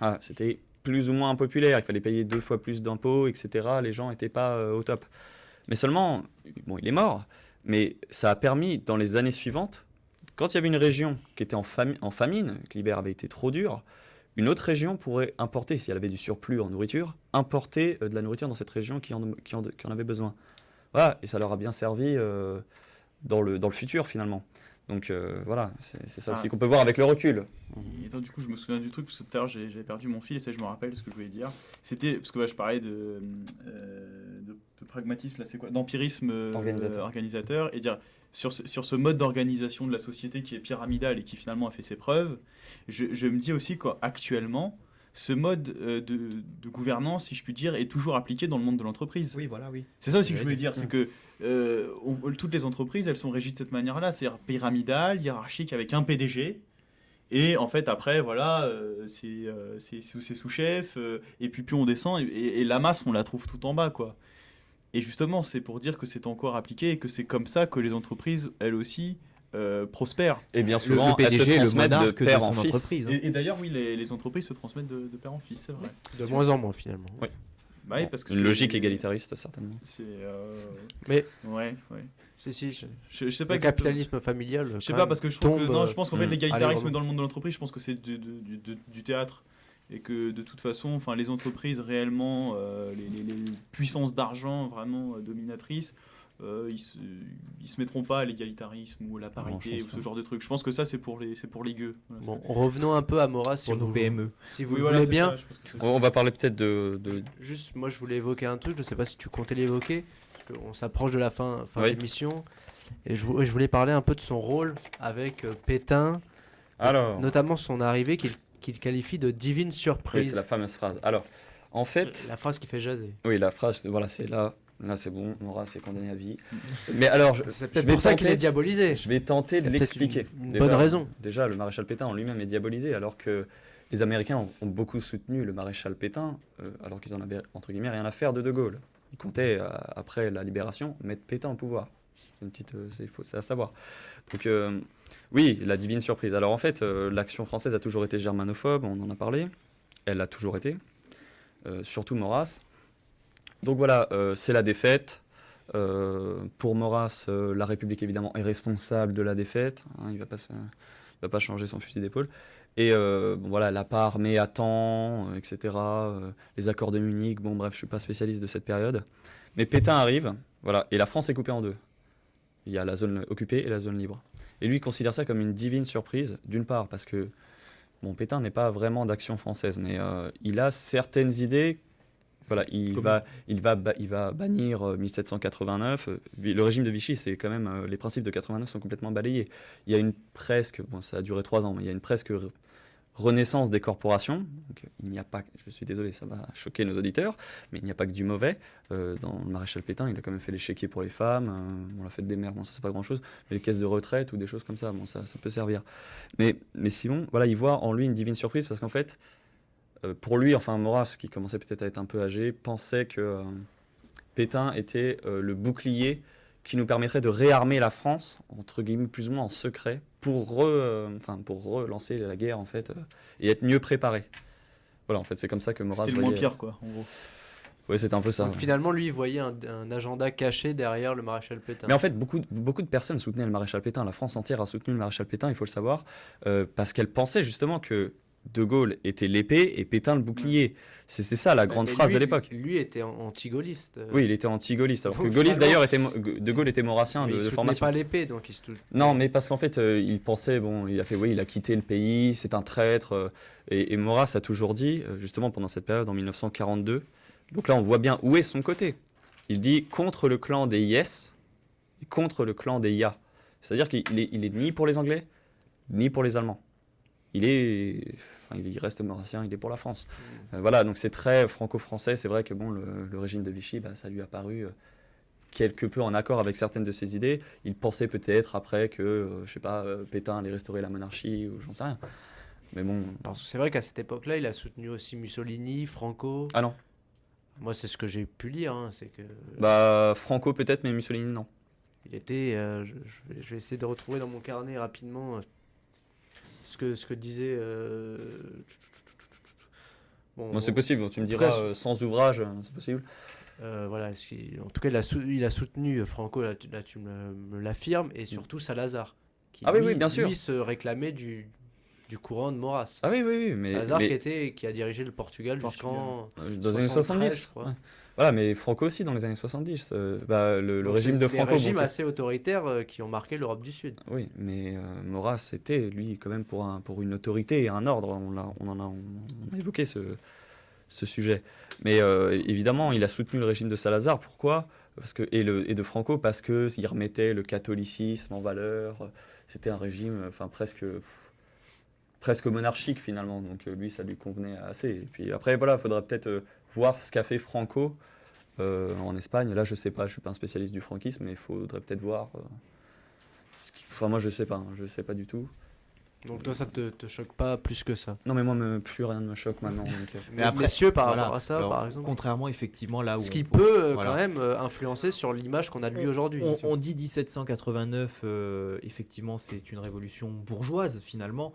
Ah, c'était plus ou moins impopulaire, il fallait payer 2 fois plus d'impôts, etc. Les gens n'étaient pas au top. Mais seulement, bon, il est mort, mais ça a permis, dans les années suivantes, quand il y avait une région qui était en famine, que l'hiver avait été trop dur, une autre région pourrait importer, si elle avait du surplus en nourriture, importer de la nourriture dans cette région qui en avait besoin. Voilà, et ça leur a bien servi dans le futur, finalement. Donc voilà, c'est ça aussi qu'on peut voir avec le recul. Et attends, du coup, je me souviens du truc, parce que tout à l'heure, j'avais perdu mon fil, et ça, je me rappelle ce que je voulais dire. C'était, parce que je parlais de pragmatisme, là, c'est quoi, d'empirisme organisateur, et dire, sur ce mode d'organisation de la société qui est pyramidal et qui finalement a fait ses preuves, je me dis aussi qu'actuellement, ce mode de gouvernance, si je puis dire, est toujours appliqué dans le monde de l'entreprise. Oui, voilà, oui. C'est ça aussi que je voulais dire, c'est que toutes les entreprises, elles sont régies de cette manière-là, c'est-à-dire pyramidal, hiérarchique, avec un PDG, et en fait, après, voilà, c'est sous-chef, et puis on descend, et la masse, on la trouve tout en bas, quoi. Et justement, c'est pour dire que c'est encore appliqué, et que c'est comme ça que les entreprises, elles aussi, prospèrent. Et bien souvent, le PDG, elles se le transmettent de monarque de père son en fils. entreprise. Et d'ailleurs, oui, les entreprises se transmettent de père en fils, c'est vrai. De moins en moins finalement. Oui. Bah oui, parce que Une c'est- logique égalitariste, certainement. C'est... Mais Ouais. si, Je sais pas le exactement. capitalisme familial. Je sais pas, parce que je trouve que, non, je pense qu'en fait, Mm. l'égalitarisme Allez, dans le monde de l'entreprise, je pense que c'est du théâtre. Et que de toute façon, enfin, les entreprises réellement, les puissances d'argent vraiment dominatrices, ils se mettront pas à l'égalitarisme ou à la parité je ou pense ce genre de trucs. Je pense que ça, c'est pour les gueux. Voilà, Bon, revenons un peu à Maurras si Pour nos vous, PME. si vous Oui, le voilà, voulez c'est bien. ça, je pense que c'est ça. On va parler peut-être de... Juste, moi je voulais évoquer un truc, je sais pas si tu comptais l'évoquer, parce qu'on s'approche de la fin Oui. de l'émission, et je voulais parler un peu de son rôle avec Pétain, Alors, notamment son arrivée qu'il qualifie de divine oui, surprise. c'est la fameuse phrase. Alors, en fait, La phrase qui fait jaser. oui, la phrase, voilà, c'est là Là, c'est bon, Maurras est condamné à vie. Mais alors, C'est peut-être pour ça qu'il est diabolisé. je vais tenter de Il y a peut-être l'expliquer. une bonne raison. Déjà, le maréchal Pétain en lui-même est diabolisé, alors que les Américains ont beaucoup soutenu le maréchal Pétain, alors qu'ils en avaient, entre guillemets, rien à faire de Gaulle. Ils comptaient, après la libération, mettre Pétain au pouvoir. C'est une petite, c'est à savoir. Donc, oui, la divine surprise. Alors, en fait, l'action française a toujours été germanophobe, on en a parlé. Elle l'a toujours été, surtout Maurras. Donc voilà, c'est la défaite. Pour Maurras, la République évidemment est responsable de la défaite. Hein, il va pas changer son fusil d'épaule. Et bon, voilà, elle n'a pas armé à temps, etc. Les accords de Munich. Bon bref, je suis pas spécialiste de cette période. Mais Pétain arrive, voilà, et la France est coupée en deux. Il y a la zone occupée et la zone libre. Et lui, il considère ça comme une divine surprise, d'une part parce que bon, Pétain n'est pas vraiment d'action française, mais il a certaines idées. Voilà, il va bannir 1789. Le régime de Vichy, c'est quand même les principes de 89 sont complètement balayés. Il y a une presque, bon, ça a duré 3 ans, mais il y a une presque renaissance des corporations. Donc, il n'y a pas, je suis désolé, ça va choquer nos auditeurs, mais il n'y a pas que du mauvais. Dans le maréchal Pétain, il a quand même fait les chéquiers pour les femmes, la fête des mères, bon, ça c'est pas grand-chose, mais les caisses de retraite ou des choses comme ça, bon, ça peut servir. Mais sinon, voilà, il voit en lui une divine surprise parce qu'en fait, pour lui, enfin Maurras, qui commençait peut-être à être un peu âgé, pensait que Pétain était le bouclier qui nous permettrait de réarmer la France, entre guillemets, plus ou moins en secret, pour relancer la guerre, en fait, et être mieux préparé. Voilà, en fait, c'est comme ça que Maurras C'était le moins pire, quoi, en gros. Oui, c'était un peu ça. Donc, ouais. finalement, lui, il voyait un agenda caché derrière le maréchal Pétain. Mais en fait, beaucoup de personnes soutenaient le maréchal Pétain. La France entière a soutenu le maréchal Pétain, il faut le savoir, parce qu'elle pensait justement que De Gaulle était l'épée et Pétain le bouclier. C'était ça la grande phrase de l'époque. Lui était anti-gaulliste. Oui, il était anti-gaulliste. Alors Donc, que gaulliste finalement, d'ailleurs, De Gaulle était maurassien Mais de il soutenait formation. pas l'épée, donc il se Non, mais parce qu'en fait, il pensait, bon, il a quitté le pays, c'est un traître. Et Maurras a toujours dit, justement pendant cette période, en 1942, donc là on voit bien où est son côté. Il dit contre le clan des Yes et contre le clan des Ya. C'est-à-dire qu'il est ni pour les Anglais, ni pour les Allemands. Il reste maurassien, il est pour la France. Voilà, donc c'est très franco-français. C'est vrai que bon, le régime de Vichy, ça lui a paru quelque peu en accord avec certaines de ses idées. Il pensait peut-être après que, je sais pas, Pétain allait restaurer la monarchie ou j'en sais rien. Mais bon. Parce que c'est vrai qu'à cette époque-là, il a soutenu aussi Mussolini, Franco. Ah non. Moi, c'est ce que j'ai pu lire. C'est que Franco peut-être, mais Mussolini non. il était. Je vais essayer de retrouver dans mon carnet rapidement ce que disait. Bon, c'est possible. Tu me diras sans ouvrage, c'est possible. Voilà, en tout cas, il a soutenu Franco, là tu me l'affirmes, et surtout Salazar, qui oui, bien sûr. lui se réclamait du courant de Maurras. Ah oui, mais Salazar qui a dirigé le Portugal jusqu'en dans les années 70, je crois. Ouais. Voilà, mais Franco aussi dans les années 70. Le régime de Franco. Des régimes assez autoritaires qui ont marqué l'Europe du Sud. Oui, mais Maurras c'était lui quand même pour une autorité et un ordre. On a évoqué ce sujet. Mais évidemment, il a soutenu le régime de Salazar. Pourquoi ? Et de Franco parce qu'il remettait le catholicisme en valeur. C'était un régime presque monarchique finalement. Donc lui, ça lui convenait assez. Et puis après, voilà, il faudra peut-être voir ce qu'a fait Franco en Espagne. Là, je sais pas, je suis pas un spécialiste du franquisme, mais il faudrait peut-être voir. Moi, je sais pas du tout. Donc toi, ça te choque pas plus que ça? Non, mais moi, plus rien ne me choque maintenant. Mais après, messieurs, par rapport à ça, alors, par exemple. Contrairement, effectivement, là où. Ce qui peut quand même influencer sur l'image qu'on a de lui aujourd'hui. On dit 1789, effectivement, c'est une révolution bourgeoise, finalement.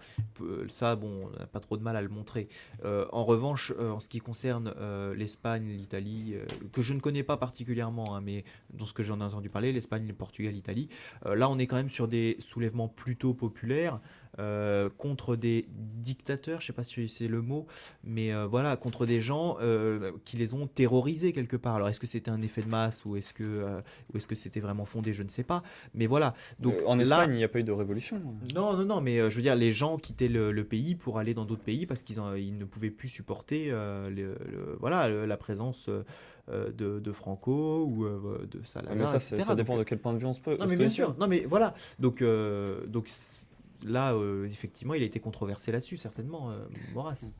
Ça, bon, on n'a pas trop de mal à le montrer. En revanche, en ce qui concerne l'Espagne, l'Italie, que je ne connais pas particulièrement, hein, mais dans ce que j'en ai entendu parler, l'Espagne, le Portugal, l'Italie, là, on est quand même sur des soulèvements plutôt populaires. Contre des dictateurs, je ne sais pas si c'est le mot, mais voilà, contre des gens qui les ont terrorisés quelque part. Alors est-ce que c'était un effet de masse ou est-ce que c'était vraiment fondé, je ne sais pas. Mais voilà. Donc en Espagne, il n'y a pas eu de révolution. Non, mais je veux dire, les gens quittaient le pays pour aller dans d'autres pays parce qu'ils ne pouvaient plus supporter la présence de Franco ou de Salazar. Mais ça dépend de quel point de vue on se peut. Non, mais bien sûr. Non, mais voilà. Donc là, effectivement, il a été controversé là-dessus, certainement, Maurras,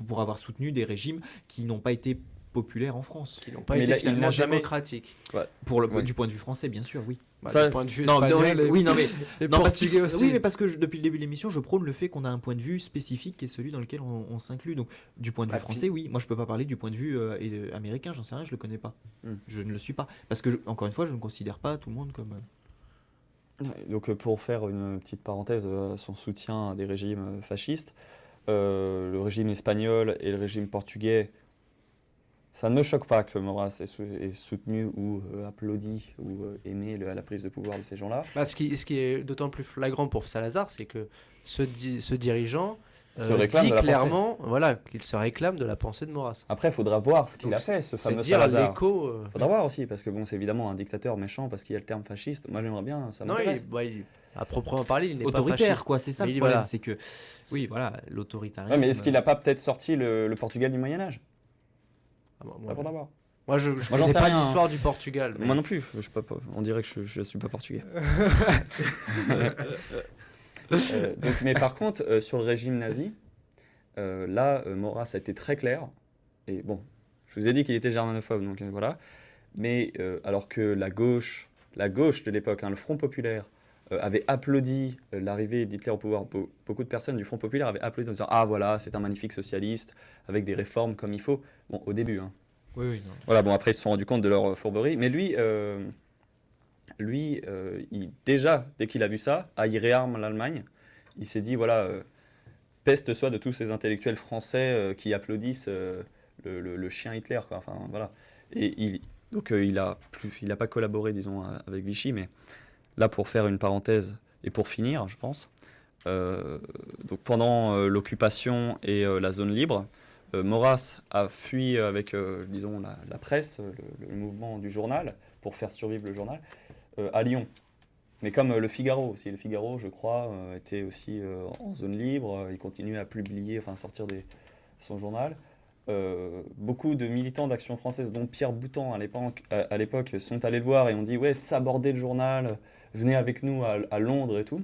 pour avoir soutenu des régimes qui n'ont pas été populaires en France. Qui n'ont pas Mais été là, il finalement n'a jamais- démocratiques. Ouais. Du point de vue français, bien sûr, oui. Bah, Ça, du point de vue Non, espagnol et- oui, non, mais et non, parce portugais que, aussi. oui, mais parce que depuis le début de l'émission, je prône le fait qu'on a un point de vue spécifique qui est celui dans lequel on s'inclut. Donc, du point de vue Bah, français, oui. Moi, je peux pas parler du point de vue américain. J'en sais rien, je le connais pas. Je ne le suis pas parce que, encore une fois, je ne considère pas tout le monde comme. Donc pour faire une petite parenthèse, son soutien à des régimes fascistes, le régime espagnol et le régime portugais, ça ne me choque pas que Maurras ait soutenu ou applaudi ou aimé la prise de pouvoir de ces gens-là. Bah, ce qui est d'autant plus flagrant pour Salazar, c'est que ce dirigeant Se réclame dit de la clairement voilà, qu'il se réclame de la pensée de Maurras. Après, il faudra voir ce qu'il Donc, a fait, ce C'est fameux dire Salazar. l'écho. Il faudra voir aussi, parce que bon, c'est évidemment un dictateur méchant, parce qu'il y a le terme fasciste. Moi, j'aimerais bien, ça Non, m'intéresse. à proprement parler, il n'est pas autoritaire, fasciste. quoi. C'est ça Mais le il- problème, voilà. c'est que, oui, voilà, l'autoritarisme. Ouais, mais est-ce qu'il n'a pas peut-être sorti le Portugal du Moyen-Âge? Ah, Ça moi, faudra voir. moi, je j'en connais sais pas rien, hein. l'histoire du Portugal. mais- Moi non plus, je suis pas, on dirait que je suis pas portugais. Donc, mais par contre, sur le régime nazi, là, Maurras a été très clair. Et bon, je vous ai dit qu'il était germanophobe, donc voilà. Mais alors que la gauche de l'époque, hein, le Front populaire, avait applaudi l'arrivée d'Hitler au pouvoir, beaucoup de personnes du Front populaire avaient applaudi en disant « Ah voilà, c'est un magnifique socialiste, avec des réformes comme il faut ». Bon, au début, hein. Oui, oui, non. Voilà, bon, après, ils se sont rendus compte de leur fourberie. Mais lui, déjà, dès qu'il a vu ça, il réarme l'Allemagne. Il s'est dit, voilà, peste soit de tous ces intellectuels français qui applaudissent le chien Hitler, quoi. Enfin, voilà. Et donc, il n'a pas collaboré, disons, avec Vichy. Mais là, pour faire une parenthèse et pour finir, je pense, donc pendant l'occupation et la zone libre, Maurras a fui avec, disons, la presse, le mouvement du journal, pour faire survivre le journal, à Lyon. Mais comme le Figaro aussi. Le Figaro, je crois, était aussi en zone libre. Il continuait à publier, enfin, à sortir son journal. Beaucoup de militants d'Action française, dont Pierre Boutan à l'époque, sont allés le voir et ont dit « Ouais, sabordez le journal, venez avec nous à Londres et tout ».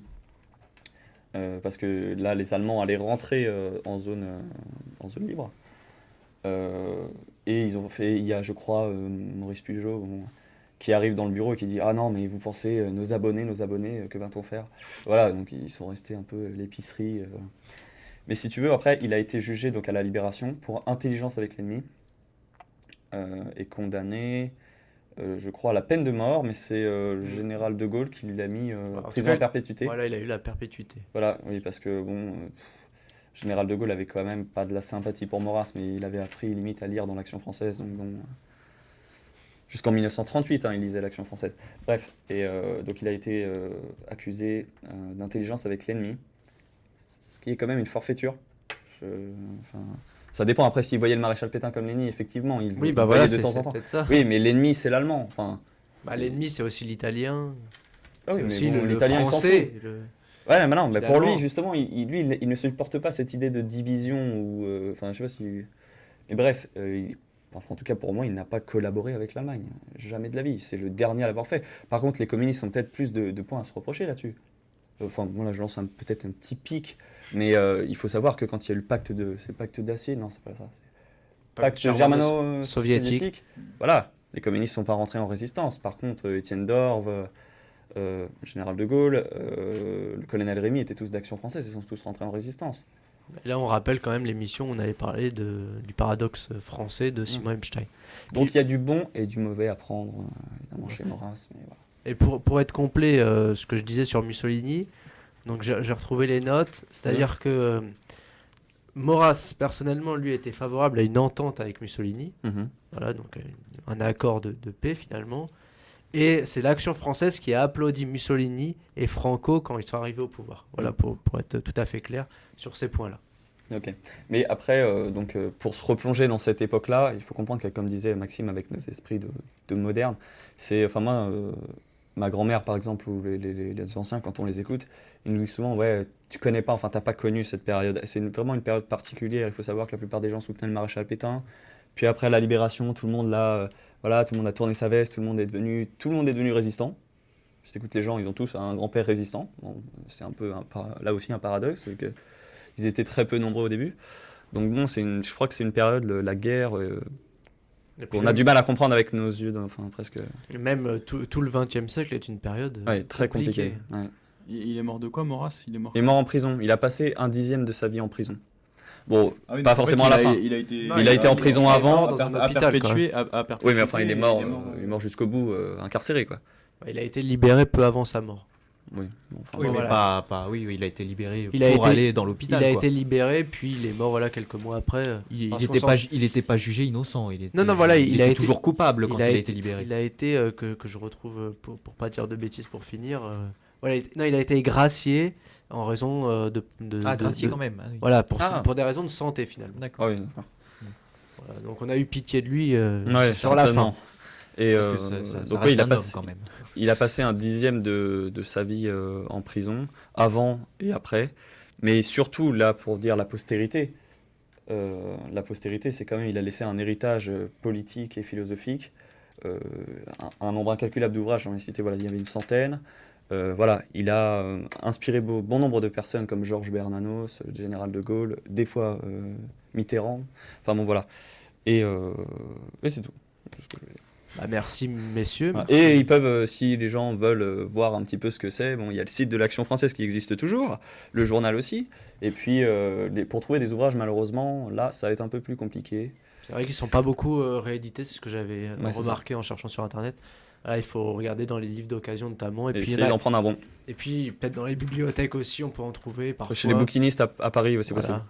Parce que là, les Allemands allaient rentrer en zone libre. Et il y a, je crois, Maurice Pugeot qui arrive dans le bureau et qui dit « Ah non, mais vous pensez, nos abonnés, que va-t-on faire ?» Voilà, donc ils sont restés un peu l'épicerie. Mais si tu veux, après, il a été jugé donc, à la Libération pour intelligence avec l'ennemi et condamné, je crois, à la peine de mort, mais c'est le général de Gaulle qui lui a mis En prison tout cas, à perpétuité. Voilà, il a eu la perpétuité. Voilà, oui, parce que bon, général de Gaulle avait quand même pas de la sympathie pour Maurras, mais il avait appris limite à lire dans l'Action française, donc jusqu'en 1938, il lisait l'Action française. Bref, et donc il a été accusé d'intelligence avec l'ennemi, ce qui est quand même une forfaiture. Ça dépend après s'il voyait le maréchal Pétain comme l'ennemi, effectivement, il Oui, le bah voyait voilà, de c'est temps en temps. peut-être ça. Oui, mais l'ennemi c'est l'allemand. Enfin, Bah, l'ennemi, c'est aussi l'italien. ah oui, C'est mais aussi bon, le l'italien, il s'en français. ouais, mais non, mais pour lui, Finalement. justement, il ne supporte pas cette idée de division ou, enfin, je sais pas si. Mais bref, enfin, en tout cas pour moi, il n'a pas collaboré avec l'Allemagne, jamais de la vie. C'est le dernier à l'avoir fait. Par contre, les communistes ont peut-être plus de points à se reprocher là-dessus. Enfin, bon, là, je lance peut-être un petit pic, mais il faut savoir que quand il y a eu c'est le pacte d'acier, non, c'est pas ça. C'est pacte germano-soviétique. Voilà, les communistes ne sont pas rentrés en résistance. Par contre, Étienne Dorve. Le général de Gaulle, le colonel Rémy étaient tous d'Action française, ils sont tous rentrés en résistance. Et là, on rappelle quand même l'émission où on avait parlé du paradoxe français de Simon Epstein. Donc il y a du bon et du mauvais à prendre, évidemment, chez Maurras. Mais voilà. Et pour être complet, ce que je disais sur Mussolini, donc j'ai retrouvé les notes, c'est-à-dire que Maurras, personnellement, lui, était favorable à une entente avec Mussolini, voilà, donc un accord de paix finalement. Et c'est l'Action française qui a applaudi Mussolini et Franco quand ils sont arrivés au pouvoir. Voilà, pour être tout à fait clair sur ces points-là. Ok. Mais après, pour se replonger dans cette époque-là, il faut comprendre que, comme disait Maxime, avec nos esprits de moderne, c'est, enfin moi, ma grand-mère par exemple, ou les anciens, quand on les écoute, ils nous disent souvent, ouais, tu connais pas, enfin t'as pas connu cette période. C'est vraiment une période particulière. Il faut savoir que la plupart des gens soutenaient le maréchal Pétain. Puis après la libération, tout le monde là, voilà, tout le monde a tourné sa veste, tout le monde est devenu résistant. Je t'écoute, les gens, ils ont tous un grand-père résistant. Bon, c'est un peu là aussi un paradoxe, que ils étaient très peu nombreux au début. Donc bon, je crois que c'est une période, la guerre, Et puis On a du mal à comprendre avec nos yeux, enfin presque. même tout le XXe siècle est une période Ouais, très compliqué. Ouais. Il est mort de quoi, Maurras? Il est mort. Il est mort en prison. Il a passé 1/10 de sa vie en prison. Bon, Ah oui, pas donc en fait, forcément à la fin. Il a été, Non, il a été en prison avant, dans un hôpital, perpétué. Oui, mais enfin, il est mort jusqu'au bout, incarcéré, quoi. Il a été libéré peu avant sa mort. Oui, bon, enfin, Oui, mais voilà. oui, il a été libéré Il a pour été- aller dans l'hôpital. Il a quoi. été libéré, puis il est mort quelques mois après. Il Parce qu'on n'était sent- pas, il était pas jugé innocent. Il était, Non, voilà, il a était été- toujours coupable quand il a été libéré. Il a été, que je retrouve, pour pas dire de bêtises pour finir, voilà, il a été gracié en raison Gracié quand même. Ah oui. Voilà, Ah. pour des raisons de santé finalement. D'accord. Ah oui, d'accord. Voilà, donc on a eu pitié de lui Ouais, sur la fin. certainement. Et Parce que ça donc reste oui, un homme quand même. il a passé 1/10 de sa vie en prison, avant et après. Mais surtout, là, pour dire la postérité, c'est quand même, il a laissé un héritage politique et philosophique, un nombre incalculable d'ouvrages, j'en ai cité, voilà, il y avait une centaine. Voilà, il a inspiré bon nombre de personnes comme Georges Bernanos, le général de Gaulle, des fois Mitterrand. Enfin bon, voilà. Et c'est tout. C'est ce que je voulais dire. Bah, merci messieurs. Voilà. Et ils peuvent, si les gens veulent voir un petit peu ce que c'est, bon, il y a le site de l'Action française qui existe toujours, le journal aussi. Et puis, pour trouver des ouvrages, malheureusement, là, ça va être un peu plus compliqué. C'est vrai qu'ils sont pas beaucoup réédités, c'est ce que j'avais Ouais, c'est remarqué en cherchant sur internet. Là, il faut regarder dans les livres d'occasion notamment. Et puis, il y Essayer en a- d'en prendre un bon. et puis peut-être dans les bibliothèques aussi, on peut en trouver parfois. Chez les bouquinistes à Paris, ouais, c'est Voilà. possible.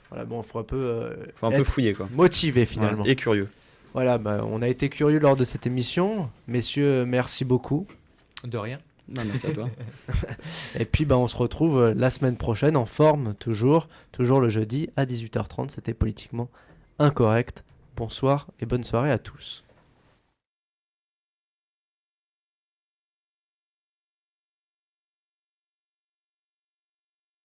Voilà, bon, il faut un peu Faut un peu être fouiller, quoi. motivé finalement. Et curieux. Voilà, bah, on a été curieux lors de cette émission. Messieurs, merci beaucoup. De rien. Non, merci à toi. Et puis, bah, on se retrouve la semaine prochaine en forme, toujours le jeudi à 18h30. C'était Politiquement Incorrect. Bonsoir et bonne soirée à tous.